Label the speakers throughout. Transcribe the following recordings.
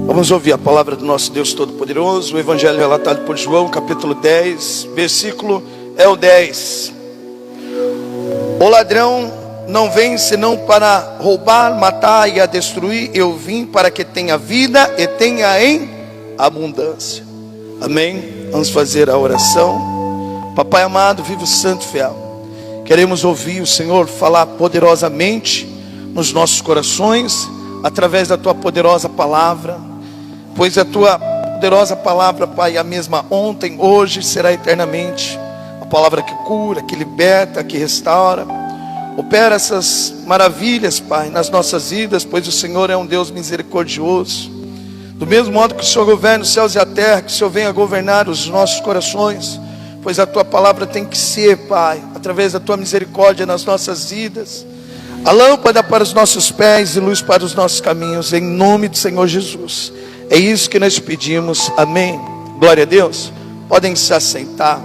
Speaker 1: Vamos ouvir a palavra do nosso Deus Todo-Poderoso, o Evangelho relatado por João, capítulo 10, versículo é o 10. O ladrão não vem senão para roubar, matar e a destruir. Eu vim para que tenha vida e tenha em abundância. Amém? Vamos fazer a oração. Papai amado, vivo, santo, fiel, queremos ouvir o Senhor falar poderosamente nos nossos corações, através da tua poderosa palavra. Pois a tua poderosa palavra, Pai, é a mesma ontem, hoje, será eternamente. A palavra que cura, que liberta, que restaura. Opera essas maravilhas, Pai, nas nossas vidas, pois o Senhor é um Deus misericordioso. Do mesmo modo que o Senhor governa os céus e a terra, que o Senhor venha governar os nossos corações. Pois a tua palavra tem que ser, Pai, através da tua misericórdia nas nossas vidas, a lâmpada para os nossos pés e luz para os nossos caminhos, em nome do Senhor Jesus. É isso que nós pedimos, amém. Glória a Deus. Podem se assentar.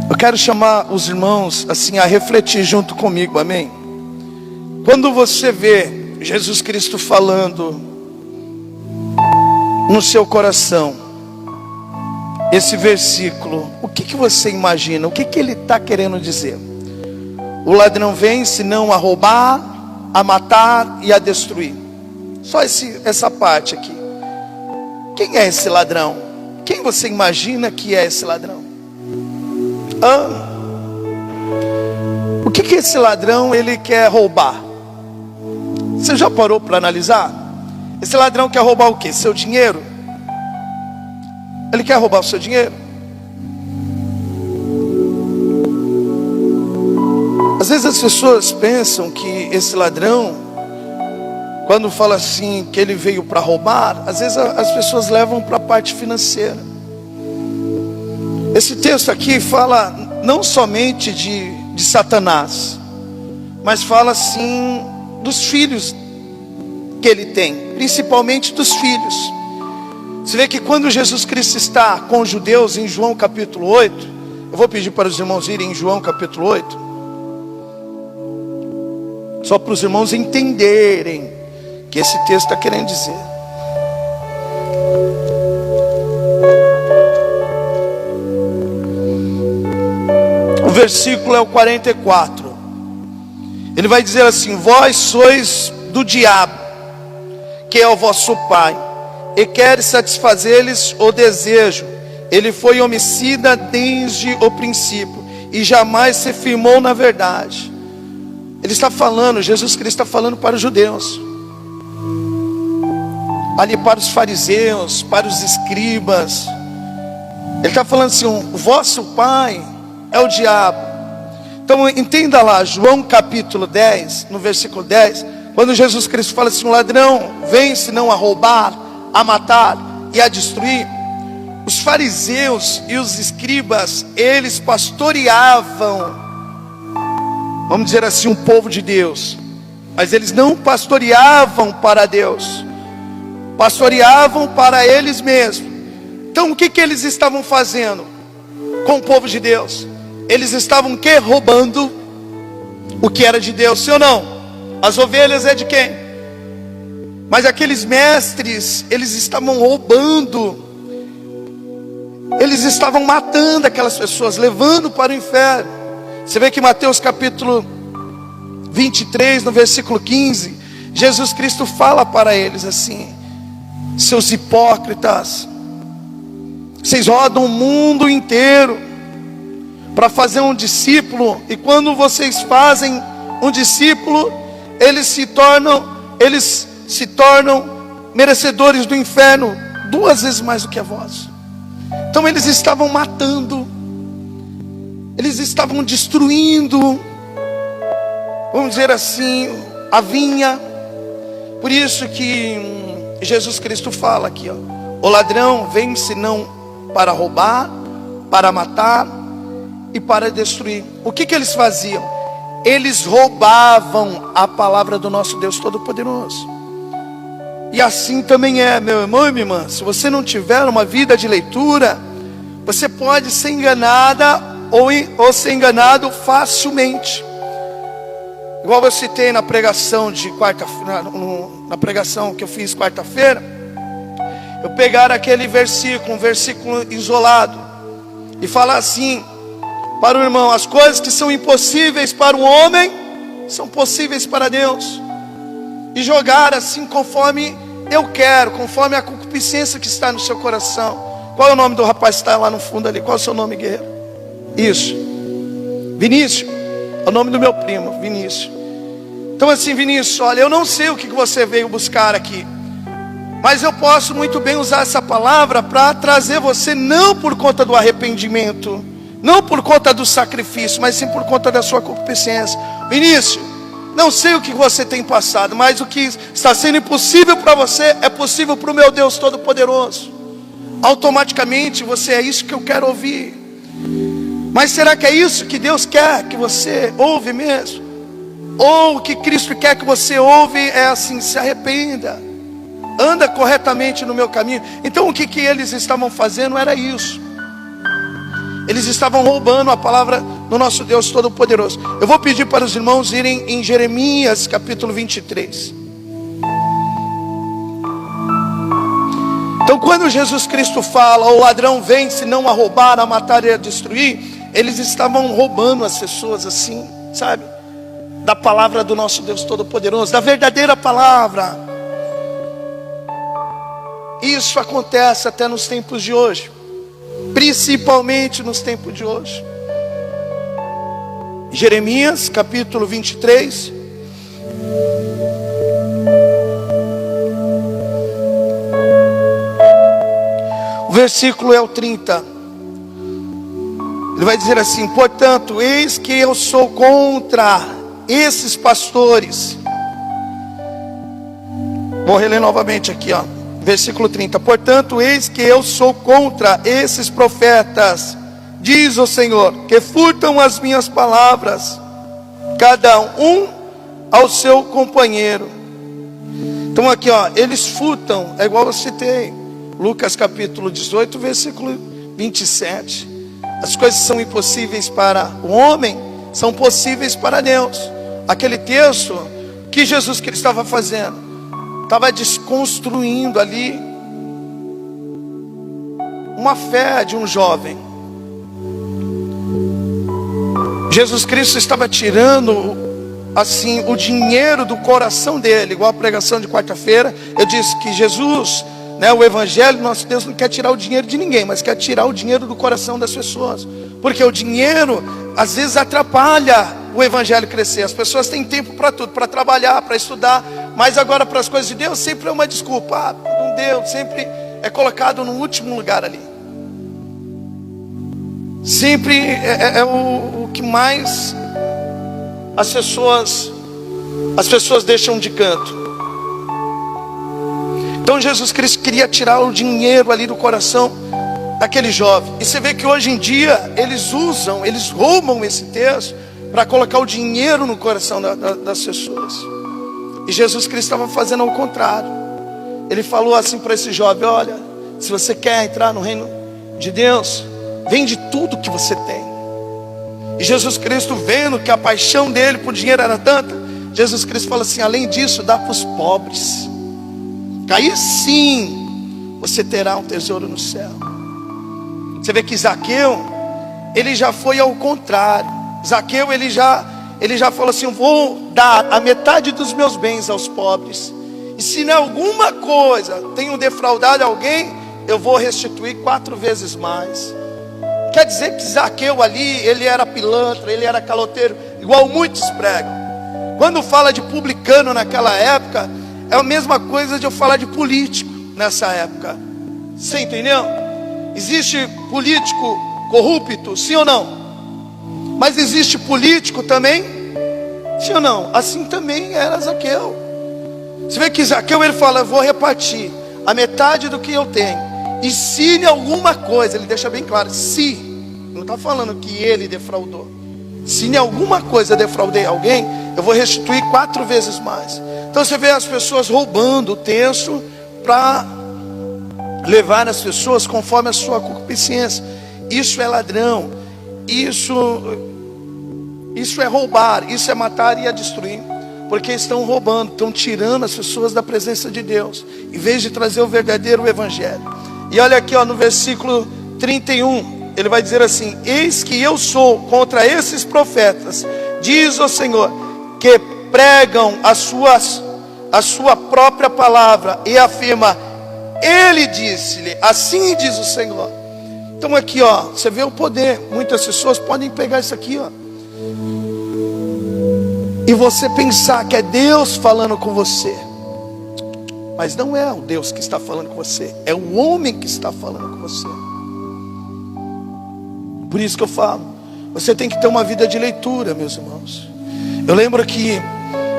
Speaker 1: Eu quero chamar os irmãos assim a refletir junto comigo, amém. Quando você vê Jesus Cristo falando no seu coração esse versículo, o que você imagina? O que ele está querendo dizer? O ladrão vem senão a roubar, a matar e a destruir. Só essa parte aqui. Quem é esse ladrão? Quem você imagina que é esse ladrão? O que esse ladrão ele quer roubar? Você já parou para analisar? Esse ladrão quer roubar o quê? Seu dinheiro? Ele quer roubar o seu dinheiro? Às vezes as pessoas pensam que esse ladrão, quando fala assim que ele veio para roubar, às vezes as pessoas levam para a parte financeira. Esse texto aqui fala não somente de Satanás, mas fala assim dos filhos que ele tem, principalmente dos filhos. Você vê que quando Jesus Cristo está com os judeus em João capítulo 8, eu vou pedir para os irmãos irem em João capítulo 8, só para os irmãos entenderem o que esse texto está querendo dizer. O versículo é o 44. Ele vai dizer assim: vós sois do diabo, que é o vosso pai, e quer satisfazer-lhes o desejo. Ele foi homicida desde o princípio, e jamais se firmou na verdade. Ele está falando, Jesus Cristo está falando para os judeus, ali para os fariseus, para os escribas. Ele está falando assim: o vosso pai é o diabo. Então entenda lá, João capítulo 10, no versículo 10, quando Jesus Cristo fala assim: o ladrão vem senão a roubar, a matar e a destruir. Os fariseus e os escribas, eles pastoreavam, vamos dizer assim, um povo de Deus, mas eles não pastoreavam para Deus, pastoreavam para eles mesmos. Então o que eles estavam fazendo com o povo de Deus? Eles estavam roubando o que era de Deus, sim ou não? As ovelhas é de quem? Mas aqueles mestres, eles estavam roubando, eles estavam matando aquelas pessoas, levando para o inferno. Você vê que Mateus capítulo 23, no versículo 15, Jesus Cristo fala para eles assim: seus hipócritas, vocês rodam o mundo inteiro para fazer um discípulo, e quando vocês fazem um discípulo, eles se tornam merecedores do inferno 2 vezes mais do que a vós. Então eles estavam matando, eles estavam destruindo, vamos dizer assim, a vinha. Por isso que Jesus Cristo fala aqui, ó: o ladrão vem senão para roubar, para matar e para destruir. O que eles faziam? Eles roubavam a palavra do nosso Deus Todo-Poderoso. E assim também é, meu irmão e minha irmã. Se você não tiver uma vida de leitura, você pode ser enganada ou ser enganado facilmente. Igual eu citei na pregação de quarta-feira, na pregação que eu fiz quarta-feira, eu pegar aquele versículo, um versículo isolado, e falar assim para o irmão: as coisas que são impossíveis para o homem são possíveis para Deus. E jogar assim conforme eu quero, conforme a concupiscência que está no seu coração. Qual é o nome do rapaz que está lá no fundo ali? Qual é o seu nome, guerreiro? Isso, Vinícius. É o nome do meu primo, Vinícius. Então assim, Vinícius, olha, eu não sei o que você veio buscar aqui, mas eu posso muito bem usar essa palavra para trazer você, não por conta do arrependimento, não por conta do sacrifício, mas sim por conta da sua concupiscência. Vinícius, não sei o que você tem passado, mas o que está sendo impossível para você é possível para o meu Deus Todo-Poderoso. Automaticamente você: é isso que eu quero ouvir. Mas será que é isso que Deus quer que você ouve mesmo? Ou o que Cristo quer que você ouve é assim: se arrependa, anda corretamente no meu caminho. Então o que eles estavam fazendo era isso. Eles estavam roubando a palavra do nosso Deus Todo-Poderoso. Eu vou pedir para os irmãos irem em Jeremias capítulo 23. Então quando Jesus Cristo fala: o ladrão vem senão a roubar, a matar e a destruir, eles estavam roubando as pessoas assim, sabe? Da palavra do nosso Deus Todo-Poderoso, da verdadeira palavra. Isso acontece até nos tempos de hoje, principalmente nos tempos de hoje. Jeremias capítulo 23. O versículo é o 30. Ele vai dizer assim: portanto, eis que eu sou contra esses pastores. Vou reler novamente aqui, ó. Versículo 30. Portanto, eis que eu sou contra esses profetas, diz o Senhor, que furtam as minhas palavras, cada um ao seu companheiro. Então aqui, ó, eles furtam, é igual eu citei, Lucas capítulo 18, versículo 27. As coisas são impossíveis para o homem, são possíveis para Deus. Aquele texto que Jesus Cristo estava fazendo, estava desconstruindo ali uma fé de um jovem. Jesus Cristo estava tirando assim o dinheiro do coração dele. Igual a pregação de quarta-feira, eu disse que Jesus, o evangelho, nosso Deus não quer tirar o dinheiro de ninguém, mas quer tirar o dinheiro do coração das pessoas. Porque o dinheiro às vezes atrapalha o evangelho crescer. As pessoas têm tempo para tudo, para trabalhar, para estudar, mas agora para as coisas de Deus sempre é uma desculpa. Não deu, sempre é colocado no último lugar ali. Sempre é o que mais as pessoas deixam de canto. Então Jesus Cristo queria tirar o dinheiro ali do coração daquele jovem. E você vê que hoje em dia eles roubam esse texto para colocar o dinheiro no coração das pessoas. E Jesus Cristo estava fazendo ao contrário. Ele falou assim para esse jovem: olha, se você quer entrar no reino de Deus, vende tudo que você tem. E Jesus Cristo, vendo que a paixão dele por dinheiro era tanta, Jesus Cristo fala assim: além disso, dá para os pobres, que aí sim você terá um tesouro no céu. Você vê que Zaqueu, ele já foi ao contrário. Zaqueu, ele já falou assim: vou dar a metade dos meus bens aos pobres, e se em alguma coisa tenho defraudado alguém, eu vou restituir 4 vezes mais. Quer dizer que Zaqueu ali, ele era pilantra, ele era caloteiro, igual muitos pregam. Quando fala de publicano naquela época, é a mesma coisa de eu falar de político nessa época. Você entendeu? Existe político corrupto, sim ou não? Mas existe político também, sim ou não? Assim também era Zaqueu. Você vê que Zaqueu, ele fala: eu vou repartir a metade do que eu tenho, e se em alguma coisa, ele deixa bem claro, se, não está falando que ele defraudou, se em alguma coisa eu defraudei alguém, eu vou restituir 4 vezes mais. Então você vê as pessoas roubando o texto para levar as pessoas conforme a sua concupiscência. Isso é ladrão. Isso Isso é roubar, isso é matar e é destruir. Porque estão roubando, estão tirando as pessoas da presença de Deus, em vez de trazer o verdadeiro evangelho. E olha aqui, ó, no versículo 31, ele vai dizer assim: eis que eu sou contra esses profetas, diz o Senhor, que pregam a sua própria palavra, e afirma, ele disse-lhe, assim diz o Senhor. Então aqui, ó, você vê o poder. Muitas pessoas podem pegar isso aqui, ó, e você pensar que é Deus falando com você, mas não é o Deus que está falando com você, é o homem que está falando com você. Por isso que eu falo, você tem que ter uma vida de leitura, meus irmãos. Eu lembro que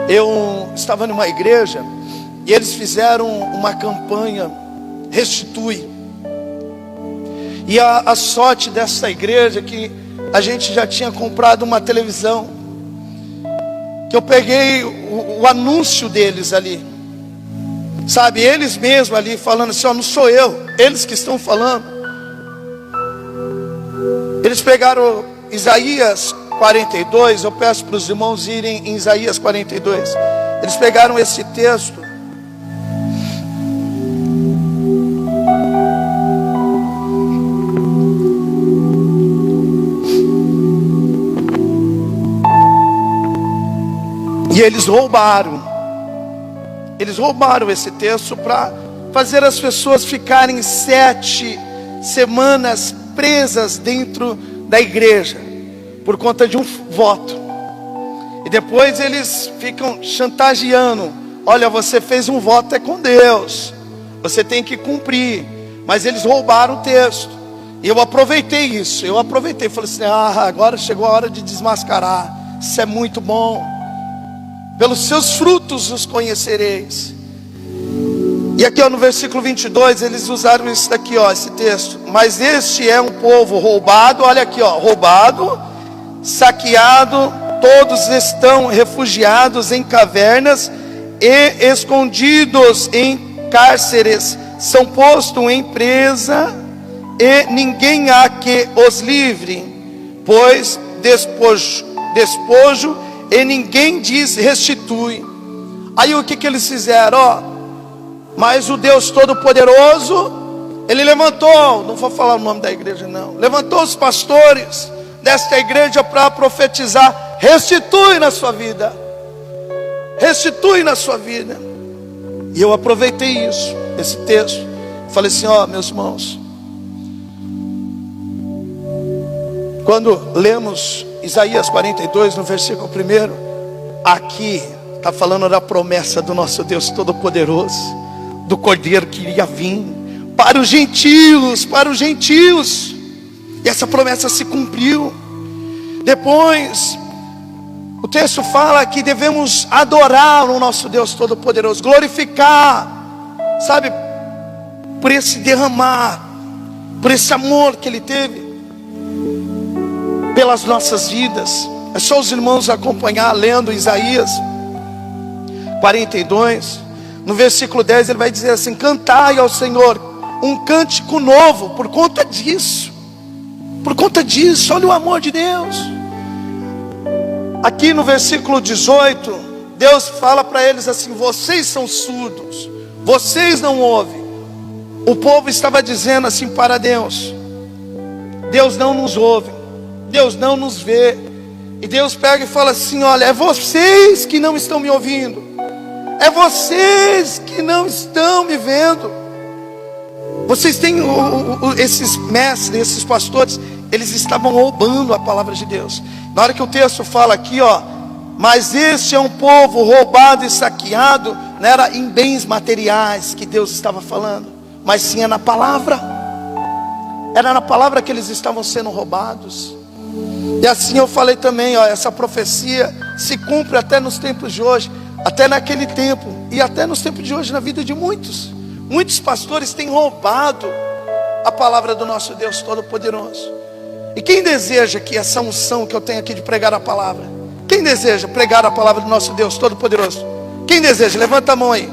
Speaker 1: eu estava numa igreja e eles fizeram uma campanha Restitui. E a sorte dessa igreja é que a gente já tinha comprado uma televisão, que eu peguei o anúncio deles ali, sabe, eles mesmos ali falando assim, ó, não sou eu, eles que estão falando. Eles pegaram Isaías 42, eu peço para os irmãos irem em Isaías 42. Eles pegaram esse texto, e eles roubaram esse texto para fazer as pessoas ficarem 7 semanas presas dentro da igreja, por conta de um voto. E depois eles ficam chantageando: olha, você fez um voto, é com Deus, você tem que cumprir. Mas eles roubaram o texto. E eu aproveitei isso, falei assim, agora chegou a hora de desmascarar. Isso é muito bom. Pelos seus frutos os conhecereis. E aqui, ó, no versículo 22, eles usaram isso daqui, ó, esse texto. Mas este é um povo roubado, olha aqui, ó, roubado, saqueado, todos estão refugiados em cavernas e escondidos em cárceres, são postos em presa e ninguém há que os livre, pois despojo e ninguém diz restitui. Aí o que eles fizeram? Ó, mas o Deus Todo-Poderoso, Ele levantou, não vou falar o nome da igreja não, levantou os pastores desta igreja para profetizar: restitui na sua vida, restitui na sua vida. E eu aproveitei isso, esse texto, falei assim, ó, meus irmãos, quando lemos Isaías 42 no versículo 1, aqui está falando da promessa do nosso Deus Todo-Poderoso, do Cordeiro que iria vir para os gentios, e essa promessa se cumpriu. Depois o texto fala que devemos adorar o nosso Deus Todo-Poderoso, glorificar, sabe, por esse derramar, por esse amor que Ele teve pelas nossas vidas. É só os irmãos acompanhar lendo Isaías 42, no versículo 10 ele vai dizer assim: cantai ao Senhor um cântico novo, por conta disso, olha o amor de Deus. Aqui no versículo 18, Deus fala para eles assim: vocês são surdos, vocês não ouvem. O povo estava dizendo assim para Deus: Deus não nos ouve, Deus não nos vê. E Deus pega e fala assim: olha, é vocês que não estão me ouvindo, é vocês que não estão me vendo. Vocês têm esses mestres, esses pastores, eles estavam roubando a palavra de Deus. Na hora que o texto fala aqui, ó, mas este é um povo roubado e saqueado, não era em bens materiais que Deus estava falando, mas sim é na palavra. Era na palavra que eles estavam sendo roubados. E assim eu falei também, ó, essa profecia se cumpre até nos tempos de hoje, até naquele tempo e até nos tempos de hoje, na vida de muitos pastores têm roubado a palavra do nosso Deus Todo-Poderoso. E quem deseja que essa unção que eu tenho aqui de pregar a palavra, quem deseja pregar a palavra do nosso Deus Todo-Poderoso? Quem deseja? Levanta a mão aí.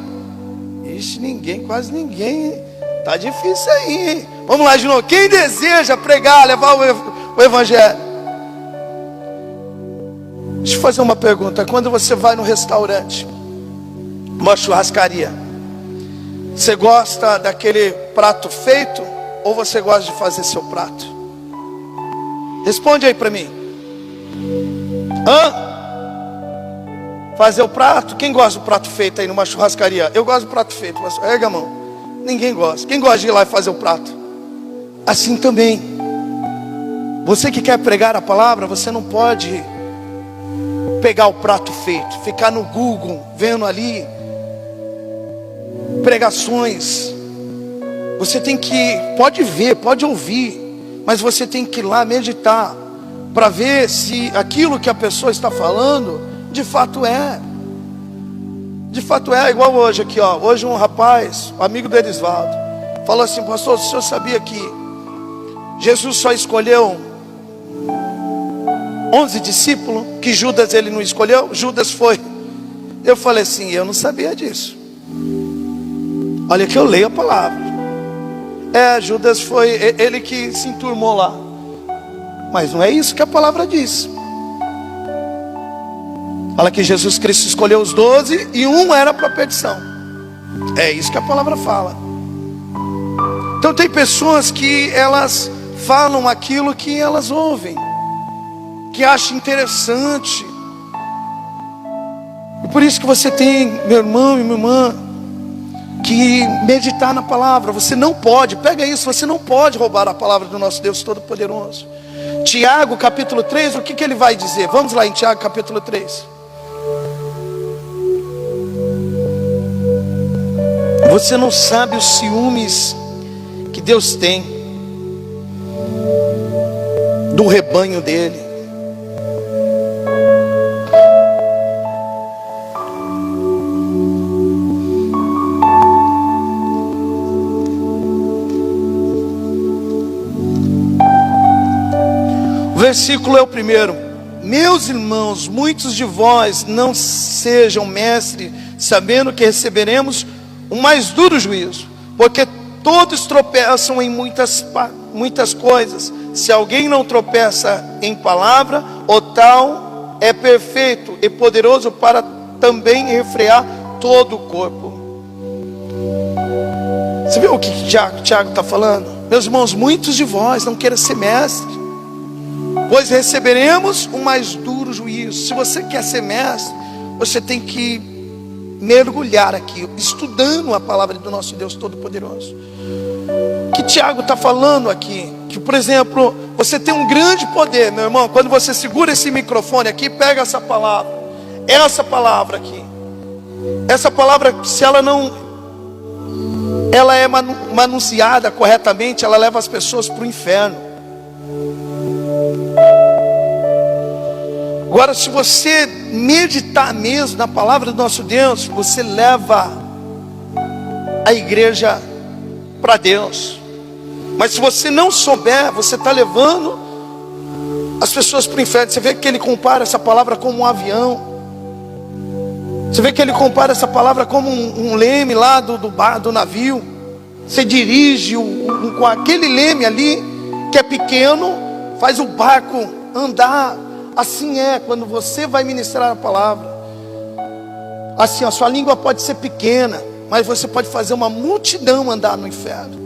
Speaker 1: Ixi, ninguém, quase ninguém. Tá difícil aí, hein? Vamos lá de novo. Quem deseja pregar, levar o evangelho? Deixa eu fazer uma pergunta. Quando você vai no restaurante, uma churrascaria, você gosta daquele prato feito ou você gosta de fazer seu prato? Responde aí para mim. Fazer o prato? Quem gosta do prato feito aí numa churrascaria? Eu gosto do prato feito. Erga a mão. Ninguém gosta. Quem gosta de ir lá e fazer o prato? Assim também, você que quer pregar a palavra, você não pode pegar o prato feito, ficar no Google vendo ali pregações. Você tem que, pode ver, pode ouvir, mas você tem que ir lá meditar para ver se aquilo que a pessoa está falando de fato é. De fato é, igual hoje aqui, ó. Hoje um rapaz, amigo do Erisvaldo, falou assim: pastor, o senhor sabia que Jesus só escolheu 11 discípulos, que Judas ele não escolheu? Judas foi. Eu falei assim: eu não sabia disso. Olha que eu leio a palavra. Judas foi ele que se enturmou lá. Mas não é isso que a palavra diz. Fala que Jesus Cristo escolheu os 12 e um era para a perdição. É isso que a palavra fala. Então tem pessoas que elas falam aquilo que elas ouvem, que acham interessante. E por isso que você tem, meu irmão e minha irmã, que meditar na palavra. Você não pode, pega isso, você não pode roubar a palavra do nosso Deus Todo-Poderoso. Tiago capítulo 3, o que ele vai dizer? Vamos lá em Tiago capítulo 3. Você não sabe os ciúmes que Deus tem do rebanho dele. O versículo é o primeiro. Meus irmãos, muitos de vós não sejam mestres, sabendo que receberemos o mais duro juízo, porque todos tropeçam em muitas coisas. Se alguém não tropeça em palavra, o tal é perfeito e poderoso para também refrear todo o corpo. Você viu o que Tiago está falando? Meus irmãos, muitos de vós não querem ser mestres, pois receberemos o mais duro juízo. Se você quer ser mestre, você tem que mergulhar aqui, estudando a palavra do nosso Deus Todo-Poderoso. Que Tiago está falando aqui, que por exemplo, você tem um grande poder, meu irmão, quando você segura esse microfone aqui, pega essa palavra aqui, essa palavra, se ela é manuseada corretamente, ela leva as pessoas para o inferno. Agora, se você meditar mesmo na palavra do nosso Deus, você leva a igreja para Deus. Mas se você não souber, você está levando as pessoas para o inferno. Você vê que ele compara essa palavra como um avião. Você vê que ele compara essa palavra como um leme lá do navio. Você dirige com aquele leme ali, que é pequeno, faz o barco andar. Assim é quando você vai ministrar a palavra. Assim, a sua língua pode ser pequena, mas você pode fazer uma multidão andar no inferno,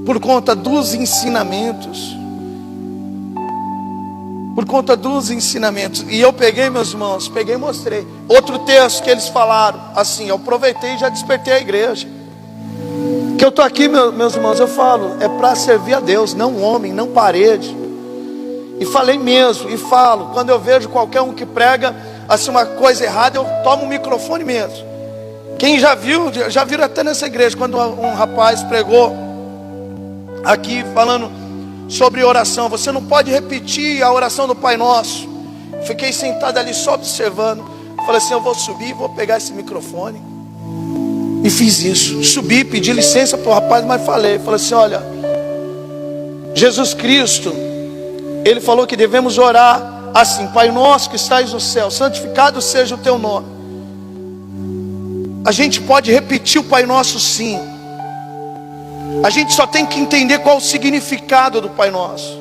Speaker 1: por conta dos ensinamentos. Por conta dos ensinamentos. E eu peguei, meus irmãos, e mostrei outro texto que eles falaram. Assim, eu aproveitei e já despertei a igreja. Que eu estou aqui, meus irmãos, eu falo, é para servir a Deus, não homem, não parede. E falei mesmo, e falo, quando eu vejo qualquer um que prega assim uma coisa errada, eu tomo o microfone mesmo. Quem já viram até nessa igreja, quando um rapaz pregou aqui falando sobre oração, você não pode repetir a oração do Pai Nosso. Fiquei sentado ali só observando. Falei assim, eu vou subir, vou pegar esse microfone. E fiz isso, subi, pedi licença para o rapaz, mas falei assim, olha, Jesus Cristo, ele falou que devemos orar assim: Pai nosso que estais no céu, santificado seja o teu nome. A gente pode repetir o Pai Nosso sim. A gente só tem que entender qual o significado do Pai Nosso.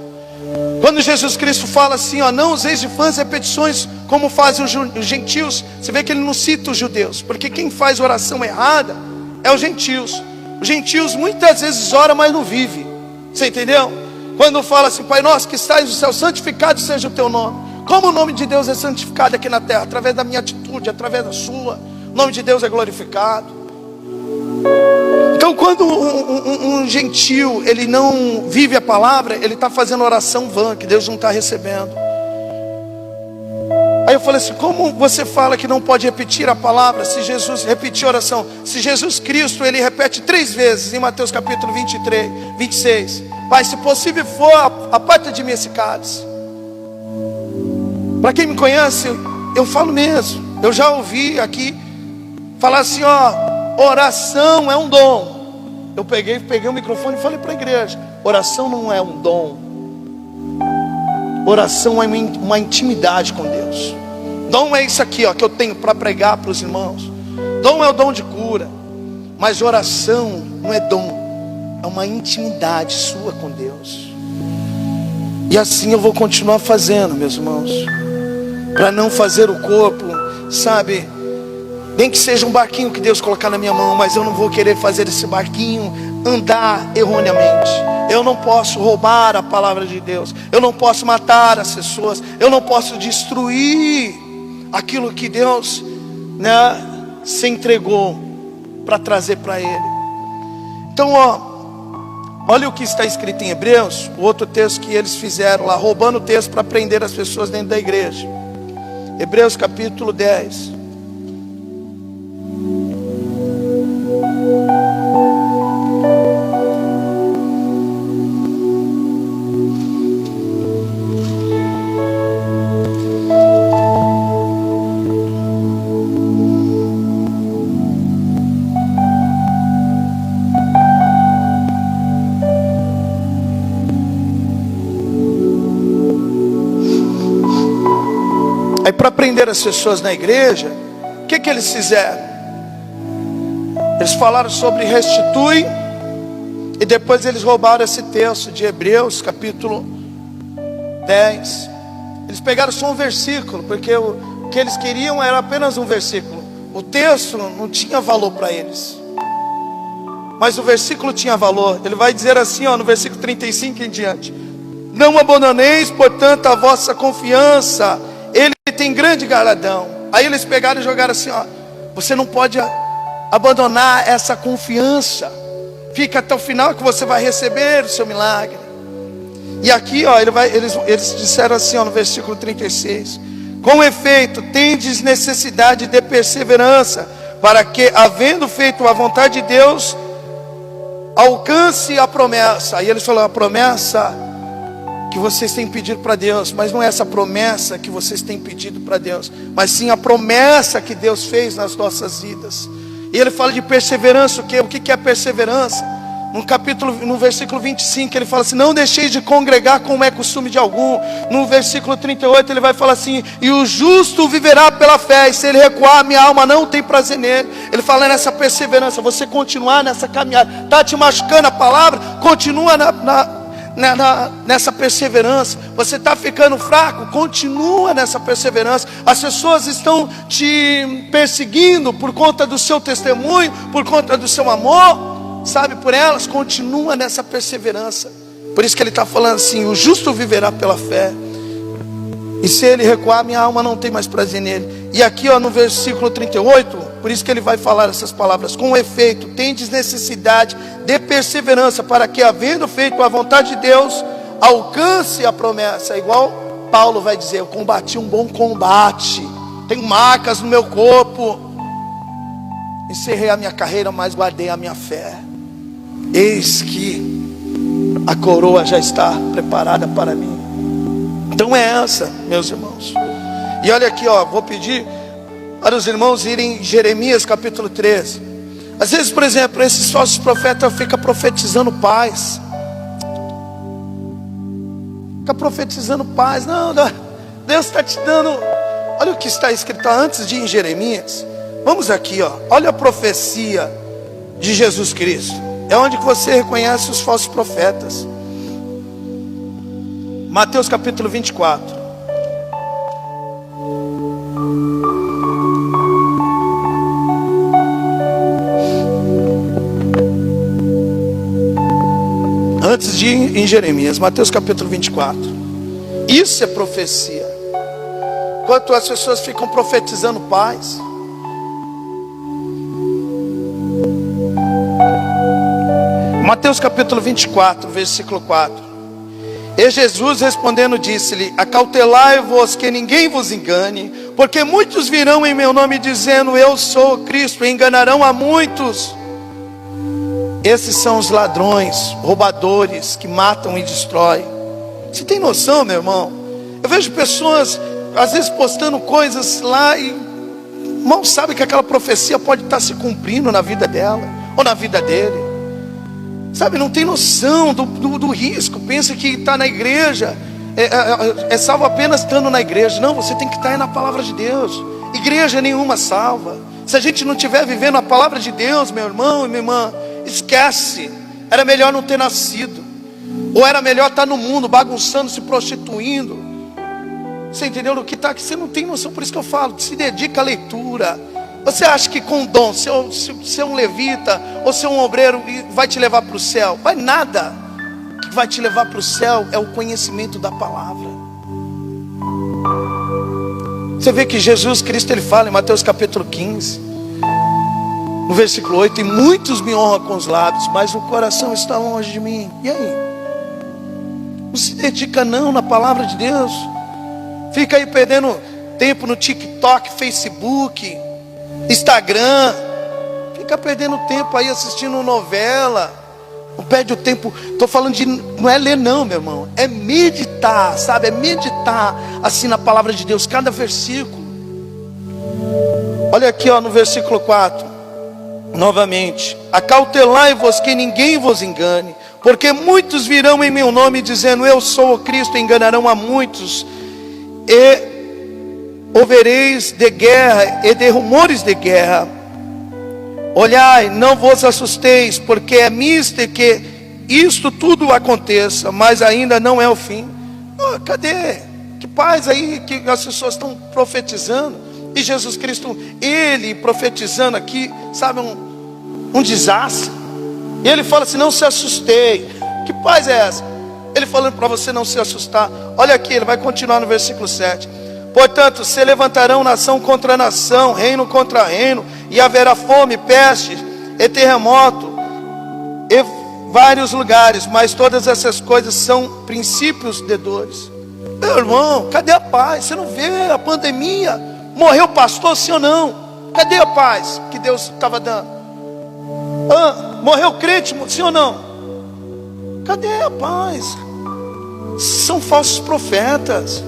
Speaker 1: Quando Jesus Cristo fala assim, ó, não useis de vãs repetições como fazem os gentios, você vê que ele não cita os judeus, porque quem faz oração errada é os gentios. Os gentios muitas vezes oram, mas não vive. Você entendeu? Quando fala assim, Pai nosso que estás no céu, santificado seja o teu nome. Como o nome de Deus é santificado aqui na terra? Através da minha atitude, através da sua. O nome de Deus é glorificado. Então quando um gentio, ele não vive a palavra, ele está fazendo oração vã, que Deus não está recebendo. Aí eu falei assim, como você fala que não pode repetir a palavra, se Jesus repetir a oração? Se Jesus Cristo, ele repete 3 vezes, em Mateus capítulo 23, 26. Pai, se possível for, aparta de mim esse cálice. Para quem me conhece, eu falo mesmo. Eu já ouvi aqui falar assim, ó, oração é um dom. Eu peguei o microfone e falei para a igreja, oração não é um dom. Oração é uma intimidade com Deus. Dom é isso aqui, ó, que eu tenho para pregar para os irmãos. Dom é o dom de cura. Mas oração não é dom, é uma intimidade sua com Deus. E assim eu vou continuar fazendo, meus irmãos, para não fazer o corpo, sabe, nem que seja um barquinho que Deus colocar na minha mão, mas eu não vou querer fazer esse barquinho andar erroneamente. Eu não posso roubar a palavra de Deus, eu não posso matar as pessoas, eu não posso destruir aquilo que Deus, né, se entregou para trazer para Ele. Então, ó, olha o que está escrito em Hebreus, o outro texto que eles fizeram lá, roubando o texto para prender as pessoas dentro da igreja. Hebreus capítulo 10. Aí para prender as pessoas na igreja, o que eles fizeram? Eles falaram sobre restitui, e depois eles roubaram esse texto de Hebreus capítulo 10. Eles pegaram só um versículo, porque o que eles queriam era apenas um versículo. O texto não tinha valor para eles, mas o versículo tinha valor. Ele vai dizer assim, ó, no versículo 35 em diante: não abandoneis, portanto, a vossa confiança, Ele tem grande galardão. Aí eles pegaram e jogaram assim, ó, você não pode abandonar essa confiança, fica até o final que você vai receber o seu milagre. E aqui, ó, eles disseram assim, ó, no versículo 36: com efeito, tendes necessidade de perseverança, para que, havendo feito a vontade de Deus, alcance a promessa. Aí eles falaram, a promessa que vocês têm pedido para Deus, mas não é essa promessa que vocês têm pedido para Deus, mas sim a promessa que Deus fez nas nossas vidas. E ele fala de perseverança. O que é perseverança? No versículo 25 ele fala assim, não deixeis de congregar como é costume de algum. No versículo 38 ele vai falar assim, e o justo viverá pela fé, e se ele recuar, minha alma não tem prazer nele. Ele fala nessa perseverança, você continuar nessa caminhada. Está te machucando a palavra? Continua nessa perseverança. Você está ficando fraco? Continua nessa perseverança. As pessoas estão te perseguindo por conta do seu testemunho, por conta do seu amor, sabe, por elas. Continua nessa perseverança. Por isso que ele está falando assim, o justo viverá pela fé, e se ele recuar, minha alma não tem mais prazer nele. E aqui, ó, no versículo 38, por isso que ele vai falar essas palavras: com efeito, tendes necessidade de perseverança, para que, havendo feito a vontade de Deus, alcance a promessa. Igual Paulo vai dizer, eu combati um bom combate, tenho marcas no meu corpo, encerrei a minha carreira, mas guardei a minha fé. Eis que a coroa já está preparada para mim. Então é essa, meus irmãos. E olha aqui, ó, vou pedir para os irmãos irem em Jeremias capítulo 13. Às vezes, por exemplo, esses falsos profetas ficam profetizando paz. Fica profetizando paz. Não, Deus está te dando. Olha o que está escrito antes de ir em Jeremias. Vamos aqui, ó. Olha a profecia de Jesus Cristo. É onde que você reconhece os falsos profetas. Mateus capítulo 24. Antes de ir em Jeremias, Mateus capítulo 24. Isso é profecia. Enquanto as pessoas ficam profetizando paz, Mateus capítulo 24, versículo 4. E Jesus respondendo disse-lhe: acautelai-vos que ninguém vos engane, porque muitos virão em meu nome dizendo eu sou o Cristo, e enganarão a muitos. Esses são os ladrões, roubadores, que matam e destroem. Você tem noção, meu irmão? Eu vejo pessoas às vezes postando coisas lá e mal sabe que aquela profecia pode estar se cumprindo na vida dela ou na vida dele. Sabe, não tem noção do risco. Pensa que está na igreja é salvo apenas estando na igreja. Não, você tem que estar aí na palavra de Deus. Igreja nenhuma salva. Se a gente não estiver vivendo a palavra de Deus, meu irmão e minha irmã, esquece. Era melhor não ter nascido, ou era melhor estar no mundo bagunçando, se prostituindo. Você entendeu o que está aqui? Você não tem noção. Por isso que eu falo, se dedica à leitura. Você acha que com dom, ser um levita ou ser um obreiro vai te levar para o céu? Vai nada. O que vai te levar para o céu é o conhecimento da palavra. Você vê que Jesus Cristo, ele fala em Mateus capítulo 15, no versículo 8: e muitos me honram com os lábios, mas o coração está longe de mim. E aí? Não se dedica não na palavra de Deus. Fica aí perdendo tempo no TikTok, Facebook, Instagram. Fica perdendo tempo aí assistindo novela. Não perde o tempo. Estou falando de, não é ler não, meu irmão. É meditar, sabe? É meditar assim na palavra de Deus, cada versículo. Olha aqui, ó, no versículo 4. Novamente: acautelai-vos que ninguém vos engane, porque muitos virão em meu nome dizendo eu sou o Cristo, e enganarão a muitos. E ouvireis de guerra e de rumores de guerra. Olhai, não vos assusteis, porque é mister que isto tudo aconteça, mas ainda não é o fim. Cadê? Que paz aí que as pessoas estão profetizando. E Jesus Cristo, ele profetizando aqui, sabe, um desastre. E ele fala assim: não se assustei. Que paz é essa? Ele falando para você não se assustar. Olha aqui, ele vai continuar no versículo 7. Portanto, se levantarão nação contra nação, reino contra reino, e haverá fome, peste e terremoto e vários lugares, mas todas essas coisas são princípios de dores. Meu irmão, cadê a paz? Você não vê a pandemia? Morreu o pastor, sim ou não? Cadê a paz que Deus estava dando? Morreu o crente, sim ou não? Cadê a paz? São falsos profetas,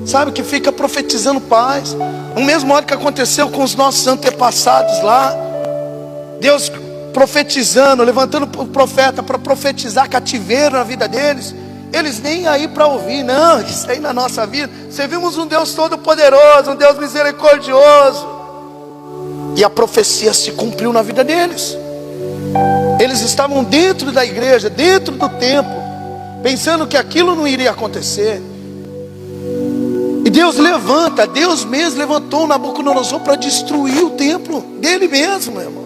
Speaker 1: sabe, que fica profetizando paz. O mesmo modo que aconteceu com os nossos antepassados lá. Deus profetizando, levantando o profeta para profetizar cativeiro na vida deles. Eles nem aí para ouvir. Não, isso aí na nossa vida. Servimos um Deus todo poderoso, um Deus misericordioso. E a profecia se cumpriu na vida deles. Eles estavam dentro da igreja, dentro do templo, pensando que aquilo não iria acontecer. E Deus levanta, Deus mesmo levantou Nabucodonosor para destruir o templo dele mesmo, meu irmão.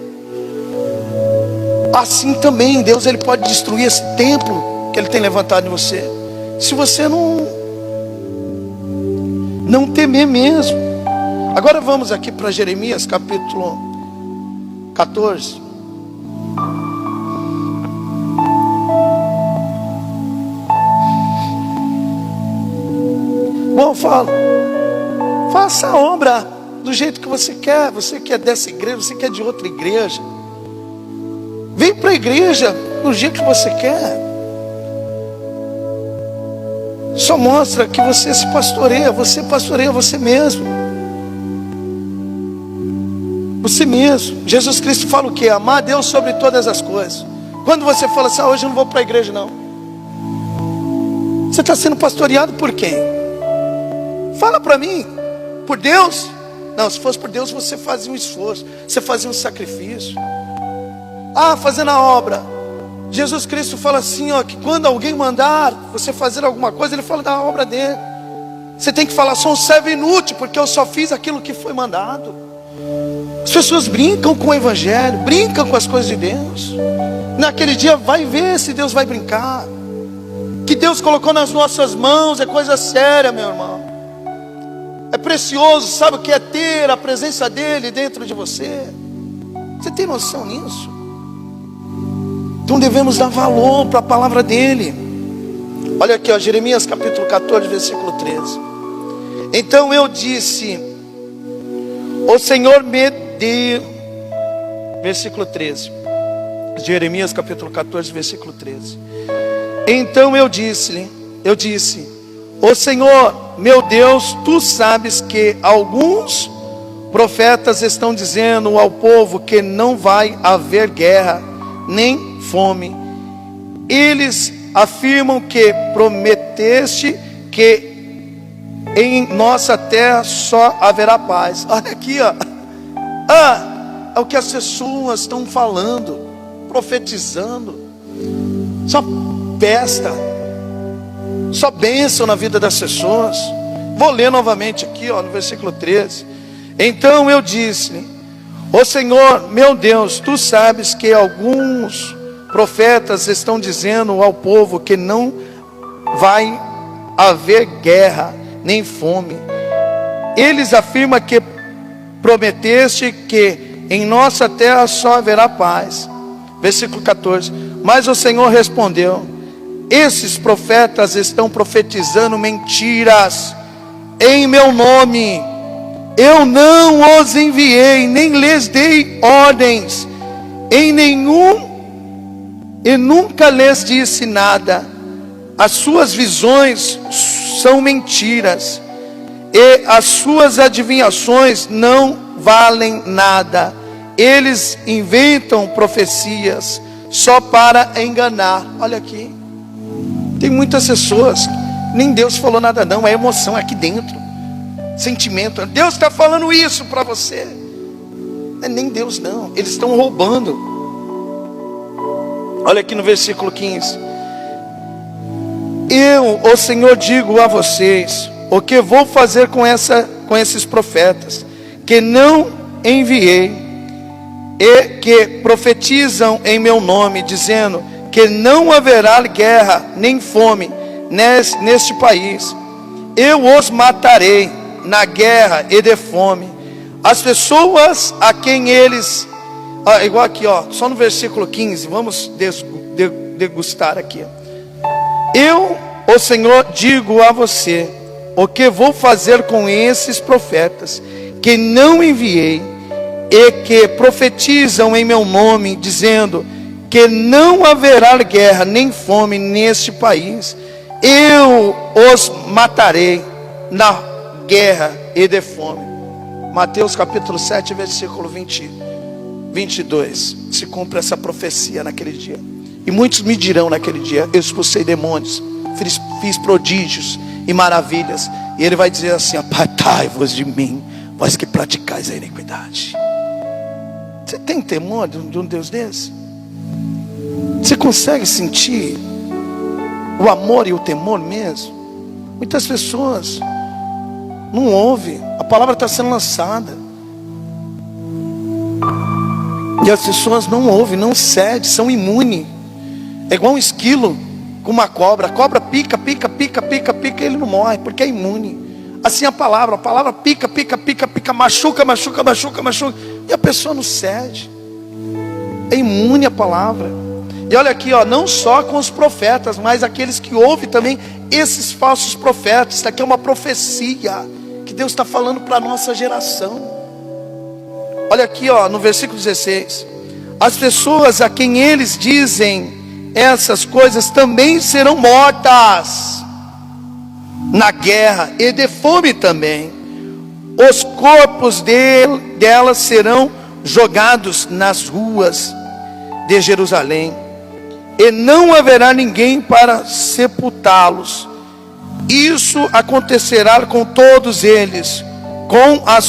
Speaker 1: Assim também Deus, ele pode destruir esse templo que ele tem levantado em você, se você não temer mesmo. Agora vamos aqui para Jeremias capítulo 14. Bom, faça a obra do jeito que você quer. Você que é dessa igreja, você que é de outra igreja, vem para a igreja do jeito que você quer. Só mostra que você se pastoreia você mesmo. Você mesmo. Jesus Cristo fala o quê? Amar a Deus sobre todas as coisas. Quando você fala assim: hoje eu não vou para a igreja não, você está sendo pastoreado por quem? Fala para mim. Por Deus? Não, se fosse por Deus você fazia um esforço, você fazia um sacrifício. Fazendo a obra. Jesus Cristo fala assim, ó, que quando alguém mandar você fazer alguma coisa, Ele fala da obra dele. Você tem que falar, sou um servo inútil, porque eu só fiz aquilo que foi mandado. As pessoas brincam com o Evangelho, brincam com as coisas de Deus. Naquele dia vai ver se Deus vai brincar. Que Deus colocou nas nossas mãos é coisa séria, meu irmão. É precioso, sabe o que é ter a presença dEle dentro de você? Você tem noção nisso? Então devemos dar valor para a palavra dEle. Olha aqui, ó, Jeremias capítulo 14, versículo 13. Então eu disse, o Senhor me deu, versículo 13, Jeremias capítulo 14, versículo 13. Então eu disse, o Senhor, meu Deus, tu sabes que alguns profetas estão dizendo ao povo que não vai haver guerra, nem fome. Eles afirmam que prometeste que em nossa terra só haverá paz. Olha aqui, ó. É o que as pessoas estão falando, profetizando. Só festa, só bênção na vida das pessoas. Vou ler novamente aqui, ó, no versículo 13. Então eu disse, ó Senhor, meu Deus, tu sabes que alguns profetas estão dizendo ao povo que não vai haver guerra, nem fome. Eles afirmam que prometeste que em nossa terra só haverá paz. Versículo 14. Mas o Senhor respondeu, esses profetas estão profetizando mentiras em meu nome. Eu não os enviei, nem lhes dei ordens e nunca lhes disse nada. As suas visões são mentiras e as suas adivinhações não valem nada. Eles inventam profecias só para enganar. Olha aqui, tem muitas pessoas, nem Deus falou nada não, é emoção aqui dentro, sentimento. Deus está falando isso para você. Não é nem Deus não, eles estão roubando. Olha aqui no versículo 15. Eu, o Senhor, digo a vocês o que vou fazer com esses profetas que não enviei e que profetizam em meu nome, dizendo que não haverá guerra nem fome neste país. Eu os matarei na guerra e de fome. As pessoas a quem eles, igual aqui, ó, só no versículo 15, vamos degustar aqui. Eu, o Senhor, digo a você o que vou fazer com esses profetas que não enviei e que profetizam em meu nome, dizendo que não haverá guerra nem fome neste país. Eu os matarei na guerra e de fome. Mateus capítulo 7, versículo 22. Se cumpre essa profecia naquele dia. E muitos me dirão naquele dia, eu expulsei demônios, fiz prodígios e maravilhas. E ele vai dizer assim, apartai-vos de mim, vós que praticais a iniquidade. Você tem temor de um Deus desse? Você consegue sentir o amor e o temor mesmo? Muitas pessoas não ouvem, a palavra está sendo lançada e as pessoas não ouvem, não cedem, são imunes. É igual um esquilo com uma cobra. A cobra pica, e ele não morre, porque é imune. Assim a palavra pica, machuca, e a pessoa não cede. É imune a palavra. E olha aqui, ó, não só com os profetas, mas aqueles que ouvem também esses falsos profetas. Isso aqui é uma profecia que Deus está falando para a nossa geração. Olha aqui, ó, no versículo 16. As pessoas a quem eles dizem essas coisas também serão mortas na guerra e de fome também. Os corpos delas serão jogados nas ruas de Jerusalém e não haverá ninguém para sepultá-los. Isso acontecerá com todos eles, com as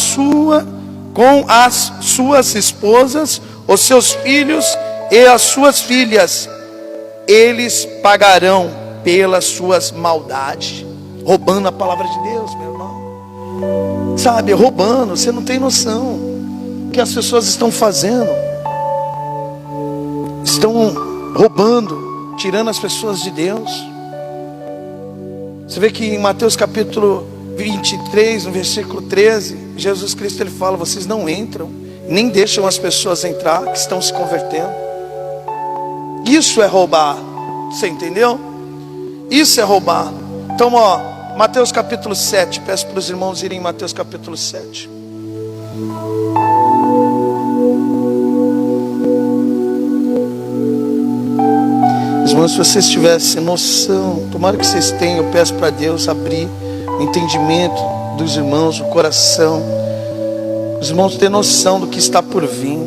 Speaker 1: suas esposas, os seus filhos e as suas filhas, eles pagarão pelas suas maldades. Roubando a palavra de Deus, meu irmão. Sabe, roubando, você não tem noção o que as pessoas estão fazendo. Estão roubando, tirando as pessoas de Deus. Você vê que em Mateus capítulo 23, no versículo 13, Jesus Cristo ele fala: vocês não entram, nem deixam as pessoas entrar que estão se convertendo. Isso é roubar. Você entendeu? Isso é roubar. Então, Mateus capítulo 7. Peço para os irmãos irem em Mateus capítulo 7. Irmãos, se vocês tivessem noção, tomara que vocês tenham, eu peço para Deus abrir o entendimento dos irmãos, o coração. Os irmãos têm noção do que está por vir.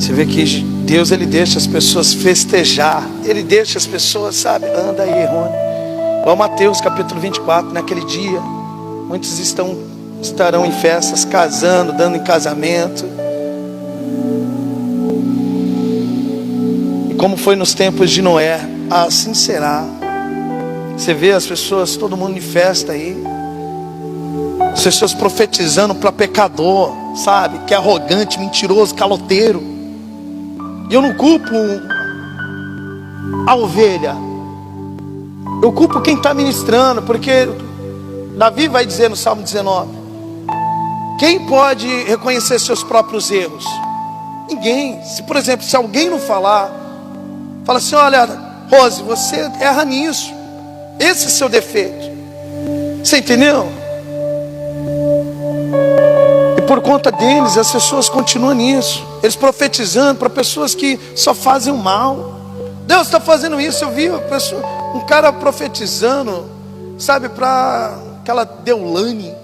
Speaker 1: Você vê que Deus ele deixa as pessoas festejar. Ele deixa as pessoas, sabe, anda aí, Rony. Igual Mateus capítulo 24, naquele dia muitos estarão em festas, casando, dando em casamento. E como foi nos tempos de Noé, assim será. Você vê as pessoas, todo mundo em festa aí, as pessoas profetizando para pecador, sabe, que é arrogante, mentiroso, caloteiro. E eu não culpo a ovelha, eu culpo quem está ministrando, porque Davi vai dizer no Salmo 19: quem pode reconhecer seus próprios erros? Ninguém. Se, por exemplo, se alguém não fala assim: olha, Rose, você erra nisso, esse é seu defeito. Você entendeu? E por conta deles, as pessoas continuam nisso. Eles profetizando para pessoas que só fazem o mal. Deus está fazendo isso. Eu vi um cara profetizando, sabe, para aquela Deulane.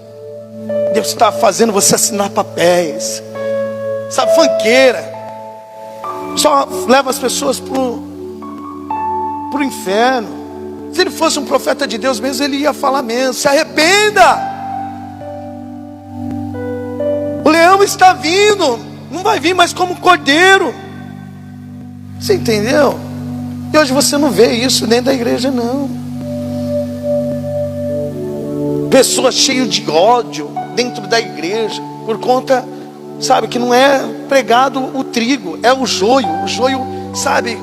Speaker 1: Deus está fazendo você assinar papéis, sabe, fanqueira. Só leva as pessoas pro inferno. Se ele fosse um profeta de Deus mesmo, ele ia falar mesmo: se arrependa, o leão está vindo, não vai vir mais como cordeiro. Você entendeu? E hoje você não vê isso dentro da igreja, não. Pessoas cheias de ódio dentro da igreja, por conta, sabe, que não é pregado o trigo, é o joio. O joio, sabe,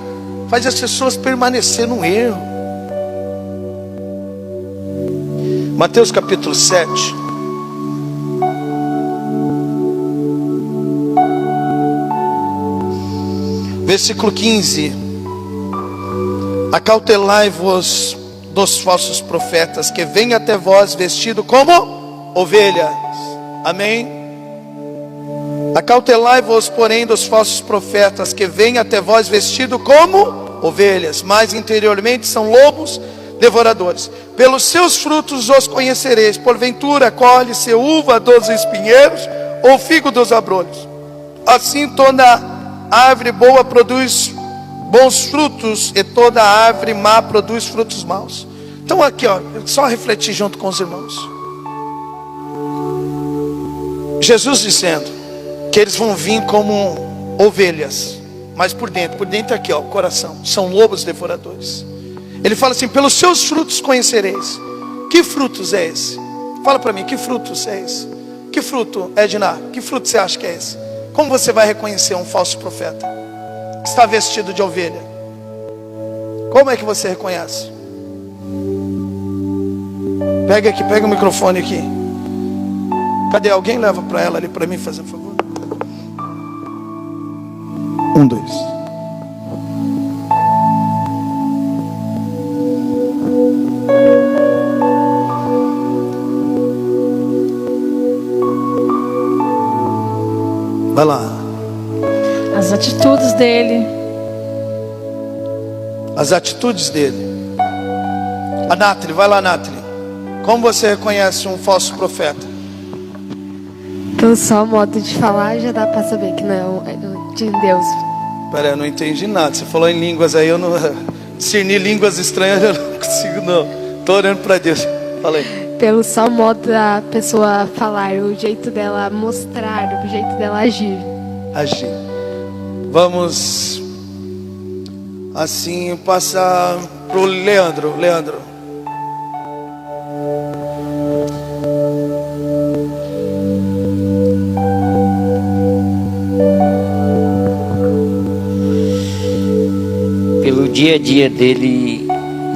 Speaker 1: faz as pessoas permanecer no erro. Mateus capítulo 7. Versículo 15: acautelai-vos dos falsos profetas, que vêm até vós vestido como ovelhas. Amém? Acautelai-vos, porém, dos falsos profetas, que vêm até vós vestido como ovelhas, mas interiormente são lobos devoradores. Pelos seus frutos os conhecereis. Porventura colhe-se uva dos espinheiros, ou figo dos abrolhos? Assim toda árvore boa produz bons frutos, e toda árvore má produz frutos maus. Então aqui, só refletir junto com os irmãos. Jesus dizendo que eles vão vir como ovelhas, mas por dentro aqui, o coração, são lobos devoradores. Ele fala assim: pelos seus frutos conhecereis. Que frutos é esse? Fala para mim, que frutos é esse? Que fruto, Edna? Que fruto você acha que é esse? Como você vai reconhecer um falso profeta que está vestido de ovelha? Como é que você reconhece? Pega aqui, pega o microfone aqui. Cadê? Alguém leva para ela ali, para mim, fazer um favor. 1, 2. Vai lá.
Speaker 2: As atitudes dele.
Speaker 1: As atitudes dele. A Nathalie, vai lá, Nathalie. Como você reconhece um falso profeta?
Speaker 3: Pelo só modo de falar, já dá para saber que não é de Deus.
Speaker 1: Pera, eu não entendi nada. Você falou em línguas aí, eu não discernir línguas estranhas, eu não consigo não. Estou orando para Deus. Fala aí.
Speaker 3: pelo só modo da pessoa falar, o jeito dela mostrar, o jeito dela agir.
Speaker 1: Agir. Vamos assim passar pro Leandro. Leandro.
Speaker 4: Pelo dia a dia dele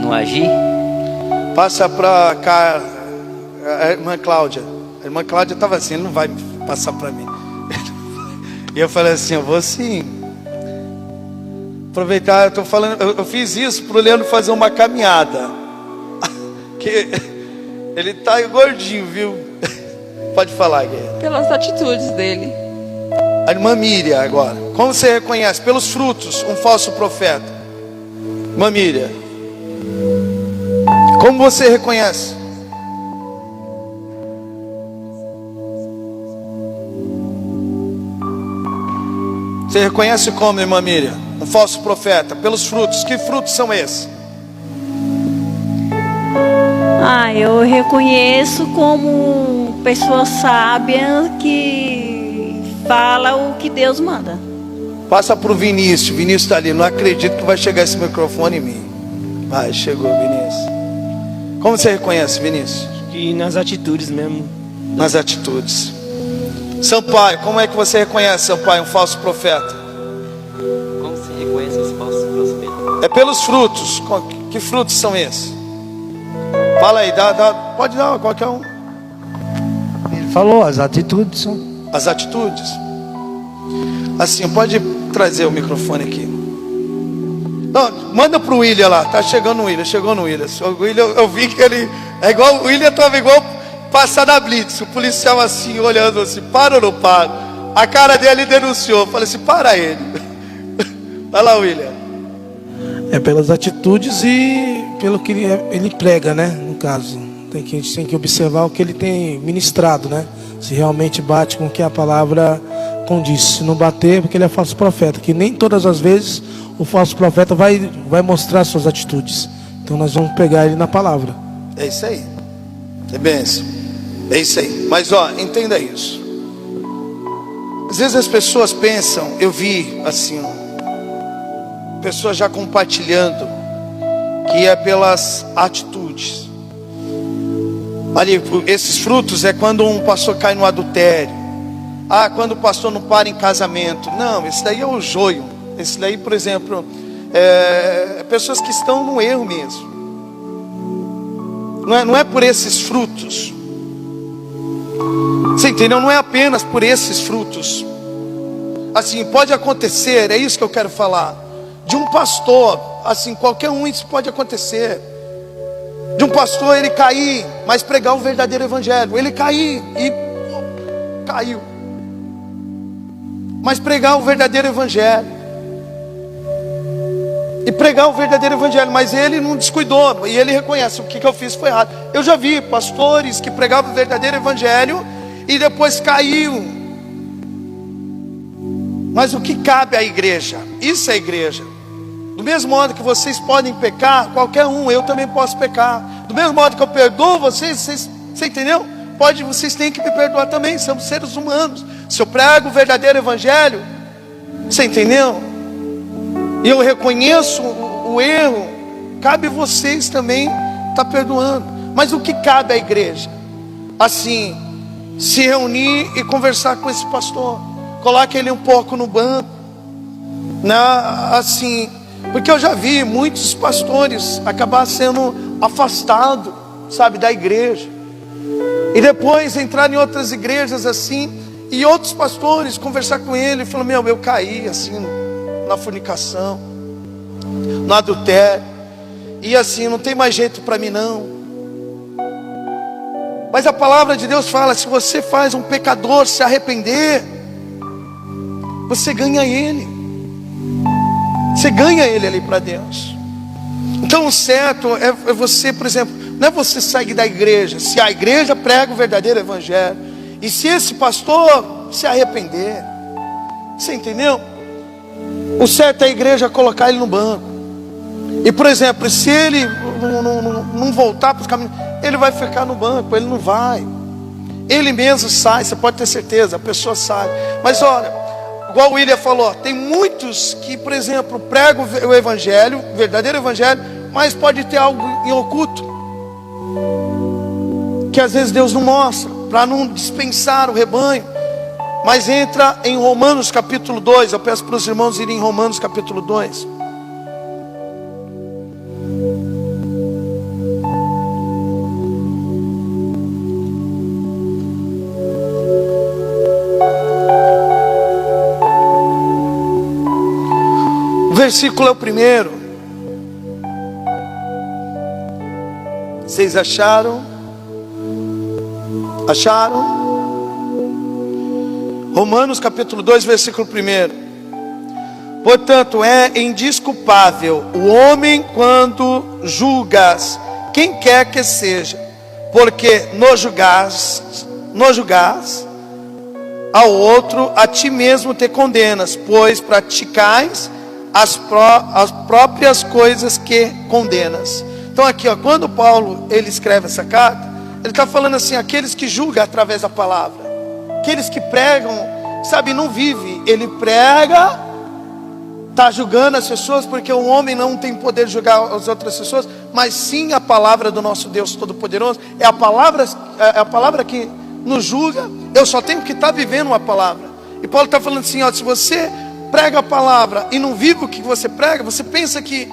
Speaker 4: no agir.
Speaker 1: Passa para cá a irmã Cláudia. A irmã Cláudia estava assim, ele não vai passar para mim. E eu falei assim, eu vou sim. Aproveitar, eu tô falando, eu fiz isso para o Leandro fazer uma caminhada. Que ele tá gordinho, viu? Pode falar, Guilherme.
Speaker 2: Pelas atitudes dele.
Speaker 1: A irmã Miriam agora. Como você reconhece? Pelos frutos, um falso profeta. Irmã Miriam. Como você reconhece? Você reconhece como, irmã Miriam? Um falso profeta. Pelos frutos. Que frutos são esses?
Speaker 5: Eu reconheço como pessoa sábia que fala o que Deus manda.
Speaker 1: Passa para o Vinícius. Vinícius está ali. Não acredito que vai chegar esse microfone em mim. Vai, chegou, Vinícius. Como você reconhece, Vinícius?
Speaker 6: E nas atitudes mesmo.
Speaker 1: Nas atitudes. Sampaio, como é que você reconhece, Sampaio, um falso profeta?
Speaker 4: Como se reconhece os falsos profetas?
Speaker 1: É pelos frutos. Que frutos são esses? Fala aí, pode dar qualquer um.
Speaker 6: Ele falou, as atitudes são.
Speaker 1: As atitudes. Assim, pode trazer o microfone aqui. Não, manda pro William lá. Tá chegando o William, chegou no William. O William, eu vi que ele é igual, o William estava igual passar da blitz. O policial assim, olhando assim, para ou não para? A cara dele denunciou. Falei assim, para ele. Vai lá, William.
Speaker 6: É pelas atitudes e pelo que ele prega, né? No caso, a gente tem que observar o que ele tem ministrado, né? Se realmente bate com o que a palavra condiz. Se não bater, porque ele é falso profeta. Que nem todas as vezes o falso profeta vai mostrar suas atitudes. Então nós vamos pegar ele na palavra.
Speaker 1: É isso aí. É bênção. É isso aí. Mas entenda isso. Às vezes as pessoas pensam, eu vi assim, pessoas já compartilhando, que é pelas atitudes. Ali, esses frutos é quando um pastor cai no adultério. Quando o pastor não para em casamento. Não, esse daí é o joio. Esse daí, por exemplo, pessoas que estão no erro mesmo. Não é por esses frutos. Você entendeu? Não é apenas por esses frutos. Assim, pode acontecer, é isso que eu quero falar. De um pastor, assim, qualquer um, isso pode acontecer. De um pastor ele cair, mas pregar o verdadeiro evangelho. Ele cair e caiu, mas pregar o verdadeiro evangelho. E pregar o verdadeiro evangelho, mas ele não descuidou. E ele reconhece, o que eu fiz foi errado. Eu já vi pastores que pregavam o verdadeiro evangelho e depois caiu. Mas o que cabe à igreja? Isso é igreja. Do mesmo modo que vocês podem pecar, qualquer um, eu também posso pecar. Do mesmo modo que eu perdoo vocês, você entendeu? Vocês têm que me perdoar também, somos seres humanos. Se eu prego o verdadeiro evangelho, você entendeu? E eu reconheço o erro, cabe vocês também estar perdoando. Mas o que cabe à igreja? Assim, se reunir e conversar com esse pastor. Coloque ele um pouco no banco, né? Assim, porque eu já vi muitos pastores acabar sendo afastados, sabe, da igreja. E depois entrar em outras igrejas assim, e outros pastores conversar com ele e falar, eu caí assim na fornicação, no adultério, e assim, não tem mais jeito para mim não. Mas a palavra de Deus fala, se você faz um pecador se arrepender, você ganha ele. Você ganha ele ali para Deus. Então o certo é você, por exemplo, não é você sair da igreja, se a igreja prega o verdadeiro evangelho, e se esse pastor se arrepender, você entendeu? O certo é a igreja colocar ele no banco. E por exemplo, se ele não voltar para os caminhos, ele vai ficar no banco, ele não vai. Ele mesmo sai, você pode ter certeza, a pessoa sai. Mas olha, igual o William falou, tem muitos que, por exemplo, pregam o evangelho, o verdadeiro evangelho, mas pode ter algo em oculto, que às vezes Deus não mostra, para não dispensar o rebanho. Mas entra em Romanos capítulo 2, eu peço para os irmãos irem em Romanos capítulo 2. O versículo é o primeiro. Vocês acharam? Acharam? Romanos capítulo 2, versículo 1. Portanto, é indesculpável o homem quando julgas quem quer que seja, porque no julgas ao outro, a ti mesmo te condenas, pois praticais as próprias coisas que condenas. Então aqui, ó, quando Paulo ele escreve essa carta, ele está falando assim, aqueles que julgam através da palavra, aqueles que pregam, sabe, não vive, ele prega, está julgando as pessoas, porque o homem não tem poder de julgar as outras pessoas, mas sim a palavra do nosso Deus Todo-Poderoso, é a palavra que nos julga. Eu só tenho que estar vivendo a palavra. E Paulo está falando assim, ó, se você prega a palavra e não vive o que você prega, você pensa que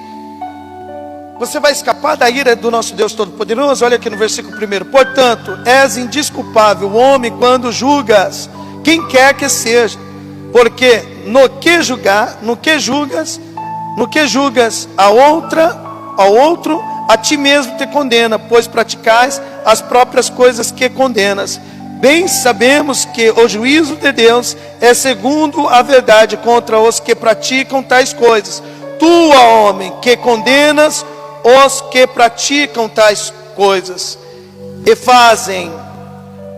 Speaker 1: você vai escapar da ira do nosso Deus Todo-Poderoso? Olha aqui no versículo 1. Portanto, és indesculpável o homem quando julgas quem quer que seja, porque no que julgas ao outro, a ti mesmo te condena, pois praticais as próprias coisas que condenas. Bem sabemos que o juízo de Deus é segundo a verdade contra os que praticam tais coisas. Tu, ó homem, que condenas os que praticam tais coisas e fazem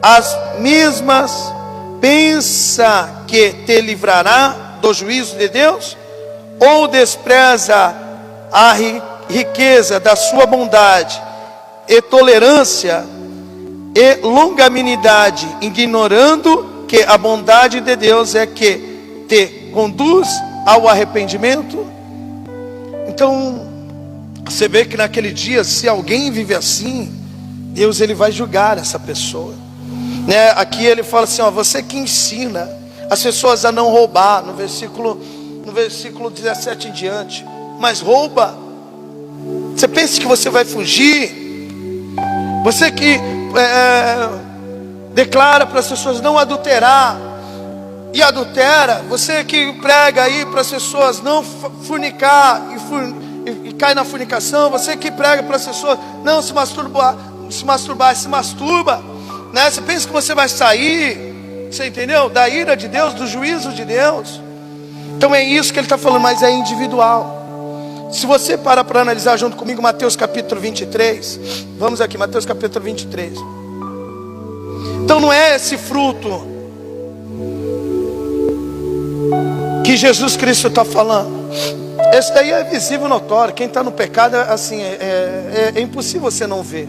Speaker 1: as mesmas, pensa que te livrará do juízo de Deus? Ou despreza a riqueza da sua bondade e tolerância e longanimidade, ignorando que a bondade de Deus é que te conduz ao arrependimento? Então você vê que naquele dia, se alguém vive assim, Deus ele vai julgar essa pessoa, né? Aqui ele fala assim, ó, você que ensina as pessoas a não roubar, no versículo 17 em diante, mas rouba. Você pensa que você vai fugir? Você que declara para as pessoas não adulterar e adultera, você que prega aí para as pessoas não fornicar e cai na fornicação, você que prega para as pessoas não se masturbar, se masturba, né? Você pensa que você vai sair, você entendeu? Da ira de Deus, do juízo de Deus. Então é isso que ele está falando, mas é individual. Se você parar para analisar junto comigo Mateus capítulo 23, vamos aqui, Mateus capítulo 23. Então não é esse fruto que Jesus Cristo está falando. Esse daí é visível, notório. Quem está no pecado, assim, é impossível você não ver.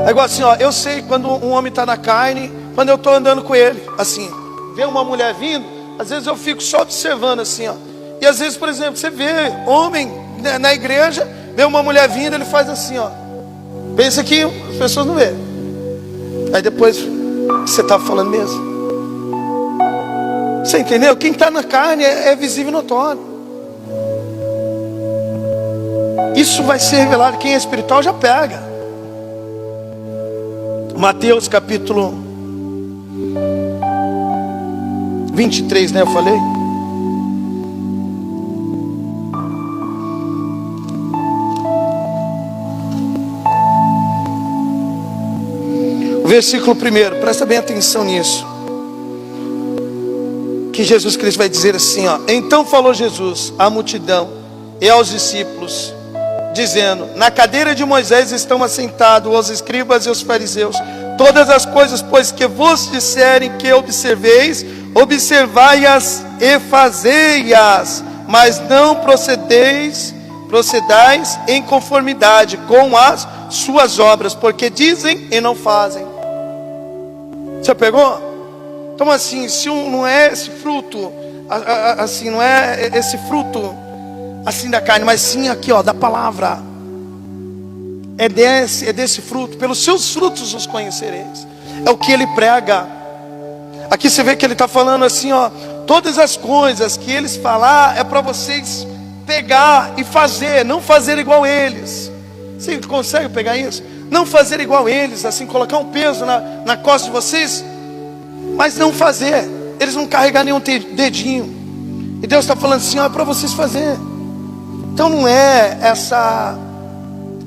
Speaker 1: É igual assim, ó, eu sei quando um homem está na carne, quando eu estou andando com ele, assim, vê uma mulher vindo, às vezes eu fico só observando assim, ó. E às vezes, por exemplo, você vê homem na igreja, vê uma mulher vindo, ele faz assim, ó. Pensa que as pessoas não vê. Aí depois, você está falando mesmo? Você entendeu? Quem está na carne é visível e notório. Isso vai ser revelado. Quem é espiritual já pega. Mateus capítulo 23, né? Eu falei. O versículo 1, presta bem atenção nisso. Que Jesus Cristo vai dizer assim, ó. Então falou Jesus à multidão e aos discípulos, dizendo: na cadeira de Moisés estão assentados os escribas e os fariseus. Todas as coisas, pois, que vos disserem que observeis, observai-as e fazei-as, mas não procedeis procedais em conformidade com as suas obras, porque dizem e não fazem. Você pegou? Então assim, se não é esse fruto, assim, não é esse fruto assim da carne, mas sim aqui, ó, da palavra. É desse fruto. Pelos seus frutos os conhecereis. É o que ele prega. Aqui você vê que ele está falando assim, ó, todas as coisas que eles falar é para vocês pegar e fazer, não fazer igual eles. Você consegue pegar isso? Não fazer igual eles, assim, colocar um peso na costa de vocês, mas não fazer. Eles não carregar nenhum dedinho. E Deus está falando assim, ó, é para vocês fazer. Então não é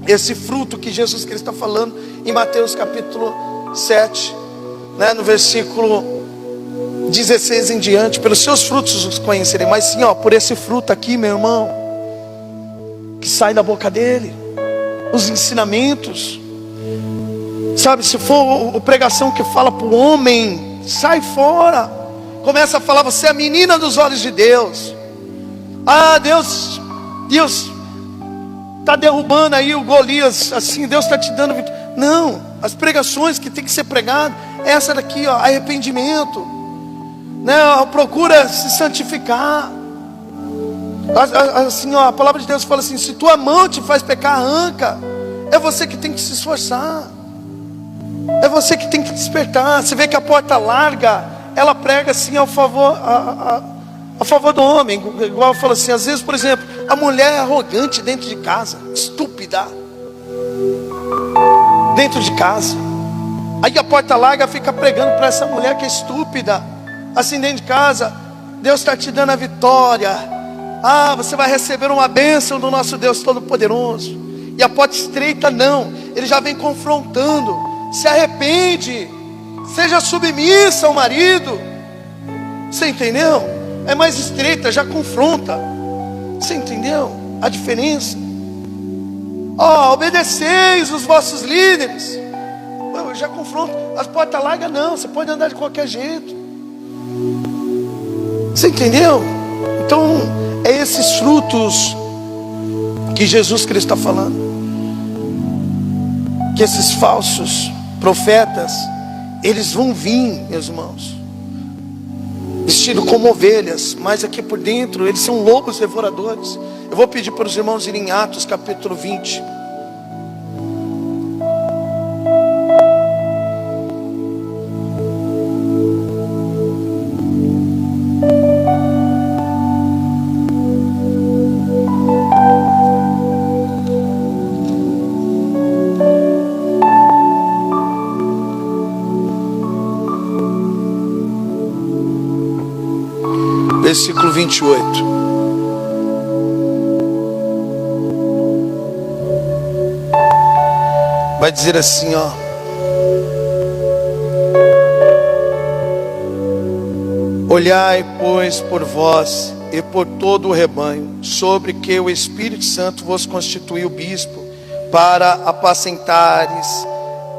Speaker 1: esse fruto que Jesus Cristo está falando em Mateus capítulo 7, né, no versículo 16 em diante. Pelos seus frutos os conhecerei. Mas sim, ó, por esse fruto aqui, meu irmão, que sai da boca dele, os ensinamentos, sabe, se for a pregação que fala para o homem, sai fora. Começa a falar, você é a menina dos olhos de Deus. Ah, Deus está derrubando aí o Golias, assim, Deus está te dando vitória. Não, as pregações que tem que ser pregadas, essa daqui, ó, arrependimento, né? Procura se santificar. Assim, ó, a palavra de Deus fala assim, se tua mão te faz pecar, arranca. É você que tem que se esforçar, é você que tem que despertar. Você vê que a porta larga, ela prega assim a favor do homem. Igual eu falo assim, às vezes, por exemplo, a mulher é arrogante dentro de casa, estúpida dentro de casa. Aí a porta larga fica pregando para essa mulher que é estúpida, assim dentro de casa. Deus está te dando a vitória. Ah, você vai receber uma bênção do nosso Deus Todo-Poderoso. E a porta estreita não, ele já vem confrontando. Se arrepende, seja submissa ao marido. Você entendeu? É mais estreita, já confronta. Você entendeu a diferença? Ó, obedeceis os vossos líderes. Eu já confronto. As portas largas não, você pode andar de qualquer jeito. Você entendeu? Então, é esses frutos que Jesus Cristo está falando. Que esses falsos profetas, eles vão vir, meus irmãos, vestidos como ovelhas, mas aqui por dentro eles são lobos devoradores. Eu vou pedir para os irmãos irem em Atos capítulo 20. Versículo 28. Vai dizer assim, ó: olhai, pois, por vós e por todo o rebanho, sobre que o Espírito Santo vos constituiu bispo, para apacentares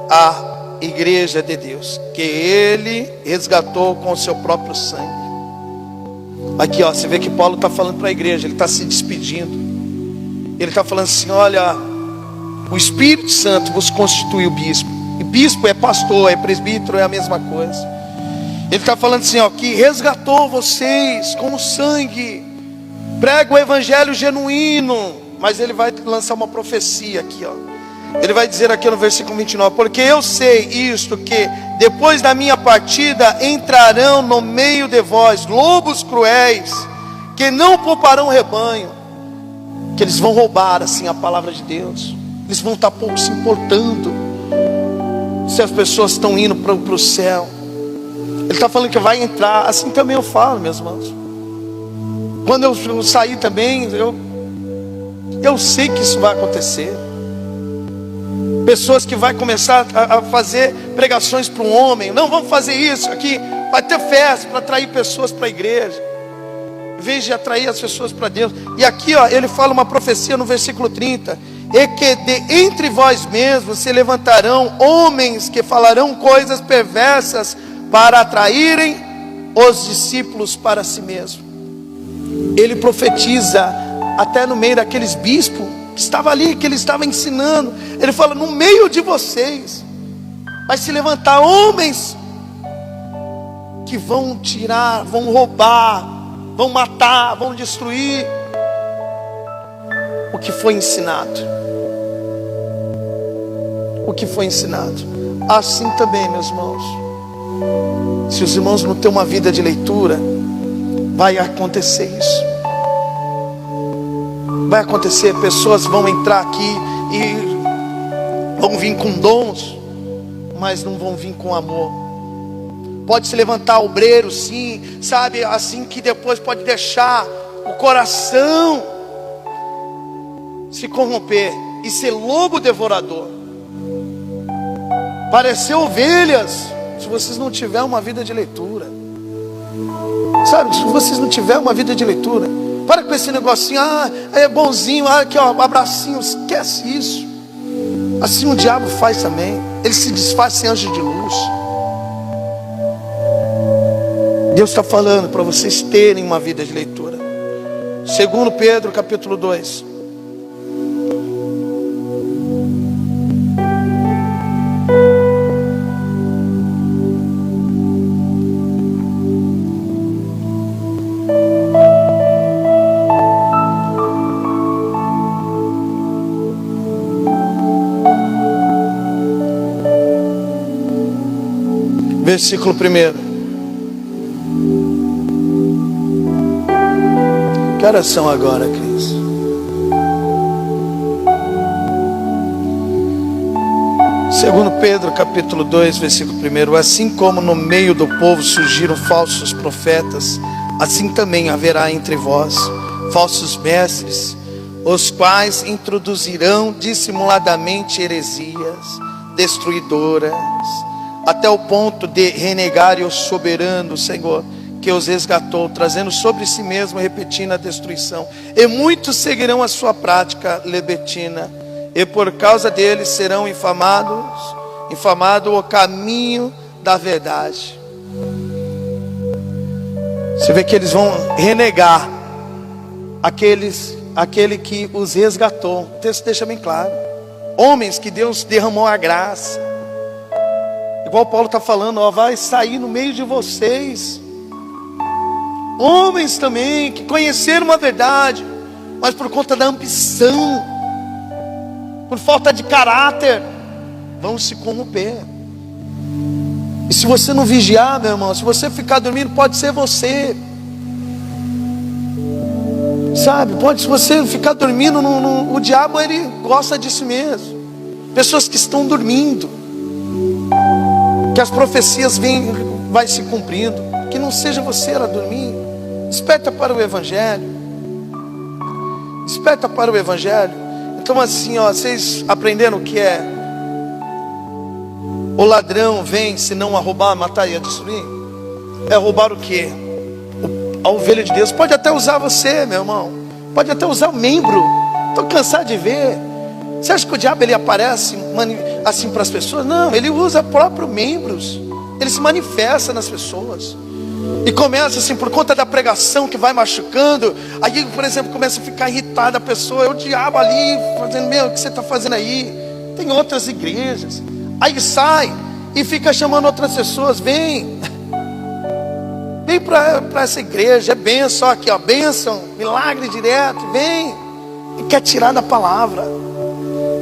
Speaker 1: a igreja de Deus, que ele resgatou com o seu próprio sangue. Aqui, ó, você vê que Paulo está falando para a igreja, ele está se despedindo. Ele está falando assim, olha, o Espírito Santo vos constituiu bispo. E bispo é pastor, é presbítero, é a mesma coisa. Ele está falando assim, ó, que resgatou vocês com o sangue. Prega o evangelho genuíno. Mas ele vai lançar uma profecia aqui, ó. Ele vai dizer aqui no versículo 29, porque eu sei isto, que depois da minha partida entrarão no meio de vós lobos cruéis, que não pouparão o rebanho. Que eles vão roubar assim a palavra de Deus. Eles vão estar pouco se importando se as pessoas estão indo para o céu. Ele está falando que vai entrar. Assim também eu falo, meus irmãos. Quando eu sair também, eu sei que isso vai acontecer. Pessoas que vai começar a fazer pregações para um homem. Não, vamos fazer isso aqui. Vai ter festa para atrair pessoas para a igreja, em vez de atrair as pessoas para Deus. E aqui, ó, ele fala uma profecia no versículo 30. E que de entre vós mesmos se levantarão homens que falarão coisas perversas para atraírem os discípulos para si mesmo. Ele profetiza até no meio daqueles bispos que estava ali, que ele estava ensinando. Ele fala: no meio de vocês vai se levantar homens que vão tirar, vão roubar, vão matar, vão destruir o que foi ensinado. O que foi ensinado. Assim também, meus irmãos, se os irmãos não têm uma vida de leitura, vai acontecer isso. Vai acontecer, pessoas vão entrar aqui e vão vir com dons, mas não vão vir com amor. Pode se levantar obreiro, sim, sabe, assim, que depois pode deixar o coração se corromper e ser lobo devorador, parecer ovelhas, se vocês não tiverem uma vida de leitura. Sabe, se vocês não tiverem uma vida de leitura, para com esse negocinho, é bonzinho, aqui ó, um abracinho, esquece isso. Assim o diabo faz também, ele se desfaz sem anjo de luz. Deus está falando para vocês terem uma vida de leitura. 2 Pedro capítulo 2. Versículo 1. Que horas são agora, Cris? Segundo Pedro, capítulo 2, versículo 1. Assim como no meio do povo surgiram falsos profetas, assim também haverá entre vós falsos mestres, os quais introduzirão dissimuladamente heresias destruidoras, até o ponto de renegarem o soberano Senhor que os resgatou, trazendo sobre si mesmo, repetindo a destruição. E muitos seguirão a sua prática libertina, e por causa deles serão infamado o caminho da verdade. Você vê que eles vão renegar aquele que os resgatou. O texto deixa bem claro. Homens que Deus derramou a graça. Igual Paulo está falando, ó, vai sair no meio de vocês homens também que conheceram a verdade, mas por conta da ambição, por falta de caráter, vão se corromper. E se você não vigiar, meu irmão, se você ficar dormindo, pode ser você. Sabe, se você ficar dormindo, o diabo, ele gosta disso mesmo. Pessoas que estão dormindo, que as profecias vai se cumprindo. Que não seja você a dormir. Desperta para o Evangelho. Desperta para o Evangelho. Então assim, ó, vocês aprenderam o que é? O ladrão vem senão a roubar, a matar e a destruir. É roubar o quê? A ovelha de Deus. Pode até usar você, meu irmão. Pode até usar o membro. Estou cansado de ver. Você acha que o diabo ele aparece assim para as pessoas? Não, ele usa próprios membros. Ele se manifesta nas pessoas. E começa assim, por conta da pregação que vai machucando. Aí, por exemplo, começa a ficar irritada a pessoa. É o diabo ali, fazendo, o que você está fazendo aí? Tem outras igrejas. Aí sai e fica chamando outras pessoas. Vem para essa igreja. É bênção aqui, ó, bênção, milagre direto. Vem. E quer tirar da palavra.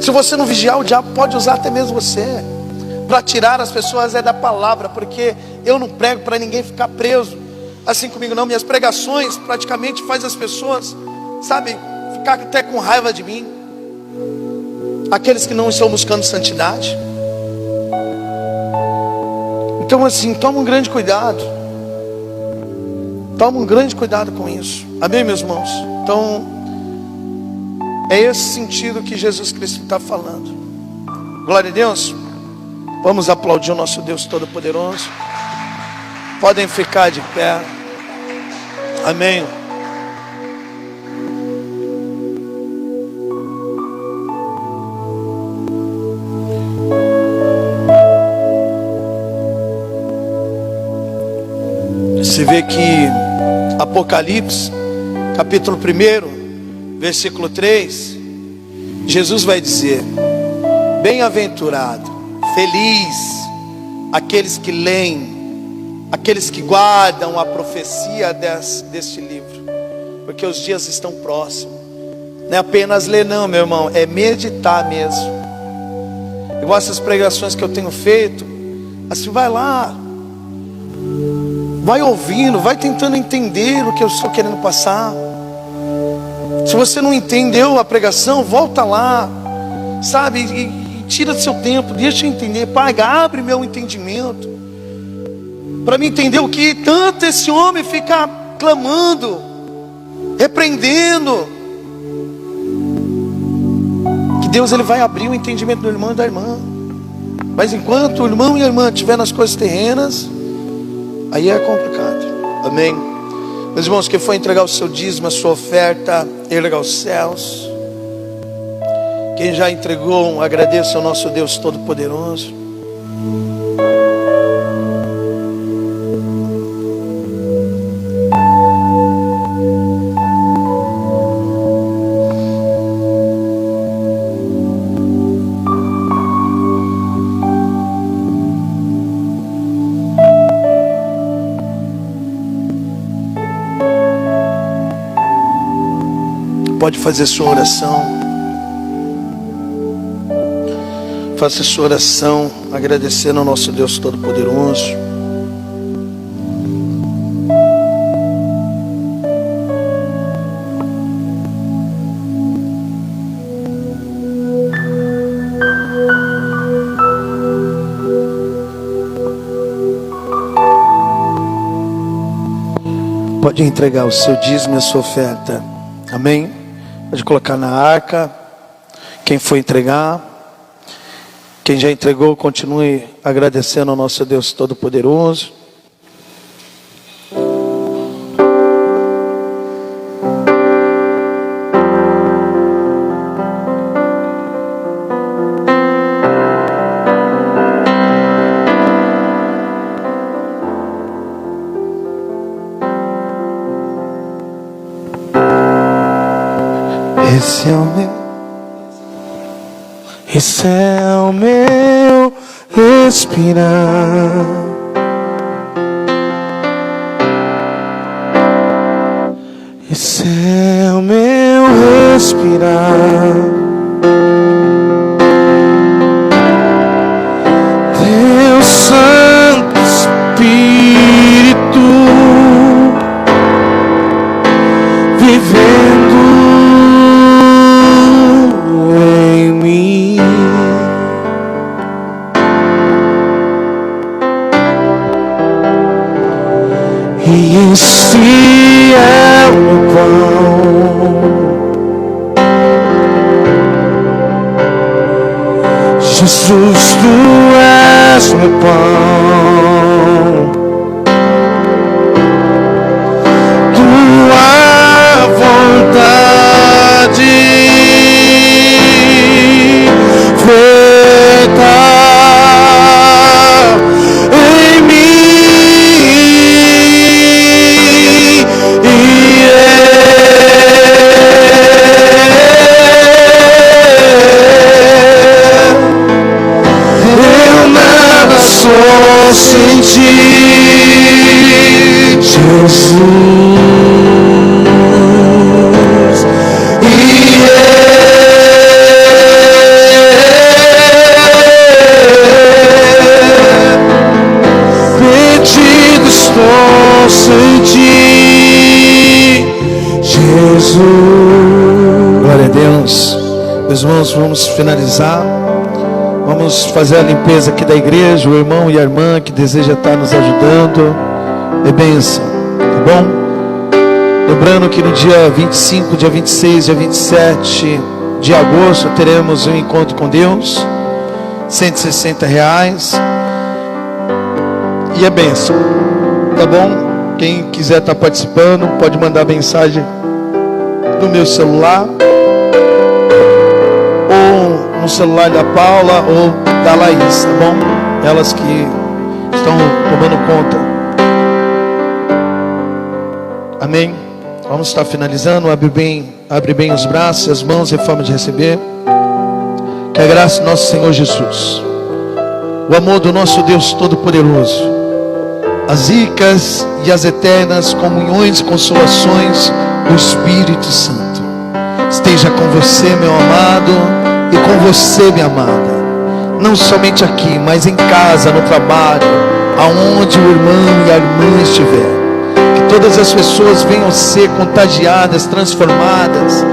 Speaker 1: Se você não vigiar, o diabo pode usar até mesmo você para tirar as pessoas da palavra, porque eu não prego para ninguém ficar preso assim comigo não. Minhas pregações praticamente faz as pessoas, sabe, ficar até com raiva de mim, aqueles que não estão buscando santidade. Então assim, toma um grande cuidado. Toma um grande cuidado com isso. Amém, meus irmãos? Então é esse sentido que Jesus Cristo está falando. Glória a Deus. Vamos aplaudir o nosso Deus Todo-Poderoso. Podem ficar de pé. Amém. Você vê que Apocalipse, capítulo 1, versículo 3, Jesus vai dizer: bem-aventurado, feliz, aqueles que leem, aqueles que guardam a profecia deste livro, porque os dias estão próximos. Não é apenas ler não, meu irmão, é meditar mesmo. Igual essas pregações que eu tenho feito, assim, vai lá, vai ouvindo, vai tentando entender o que eu estou querendo passar. Se você não entendeu a pregação, volta lá, sabe, e tira do seu tempo, deixa eu entender. Pai, abre meu entendimento, para me entender o que tanto esse homem fica clamando, repreendendo. Que Deus ele vai abrir o entendimento do irmão e da irmã. Mas enquanto o irmão e a irmã estiver nas coisas terrenas, aí é complicado. Amém? Meus irmãos, quem for entregar o seu dízimo, a sua oferta, erga aos céus. Quem já entregou, agradeça ao nosso Deus Todo-Poderoso. Pode fazer sua oração. Faça sua oração agradecendo ao nosso Deus Todo-Poderoso. Pode entregar o seu dízimo e a sua oferta. Amém? Pode colocar na arca. Quem for entregar, quem já entregou, continue agradecendo ao nosso Deus Todo-Poderoso. Esse é o meu respirar. Esse é o meu respirar. Deus Santo Espírito vivendo em mim. E esse é o meu pão. Jesus, tu és meu pão. Tua vontade feita em mim. Eu nada sou sem ti, Jesus. Perdido estou sem ti, Jesus. Glória a Deus. Meus irmãos, vamos finalizar. Vamos fazer a limpeza aqui da igreja. O irmão e a irmã que deseja estar nos ajudando, é bênção, tá bom? Lembrando que no dia 25, dia 26, dia 27 de agosto teremos um encontro com Deus, R$160. E é bênção, tá bom? Quem quiser estar participando, pode mandar mensagem no meu celular, ou no celular da Paula ou da Laís, tá bom? Elas que estão tomando conta. Amém? Vamos estar finalizando. Abre bem Abre bem os braços e as mãos em forma de receber. Que a graça do nosso Senhor Jesus, o amor do nosso Deus Todo-Poderoso, as ricas e as eternas comunhões e consolações do Espírito Santo esteja com você, meu amado, e com você, minha amada. Não somente aqui, mas em casa, no trabalho, aonde o irmão e a irmã estiver. Que todas as pessoas venham ser contagiadas, transformadas,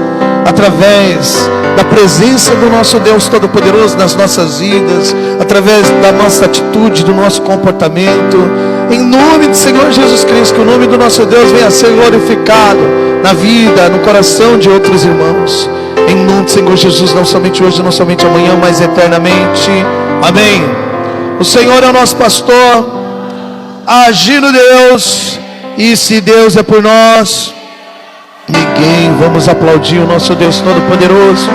Speaker 1: através da presença do nosso Deus Todo-Poderoso nas nossas vidas, através da nossa atitude, do nosso comportamento. Em nome do Senhor Jesus Cristo, que o nome do nosso Deus venha a ser glorificado na vida, no coração de outros irmãos. Em nome do Senhor Jesus, não somente hoje, não somente amanhã, mas eternamente. Amém. O Senhor é o nosso pastor, agindo Deus, e se Deus é por nós, ninguém. Vamos aplaudir o nosso Deus Todo-Poderoso.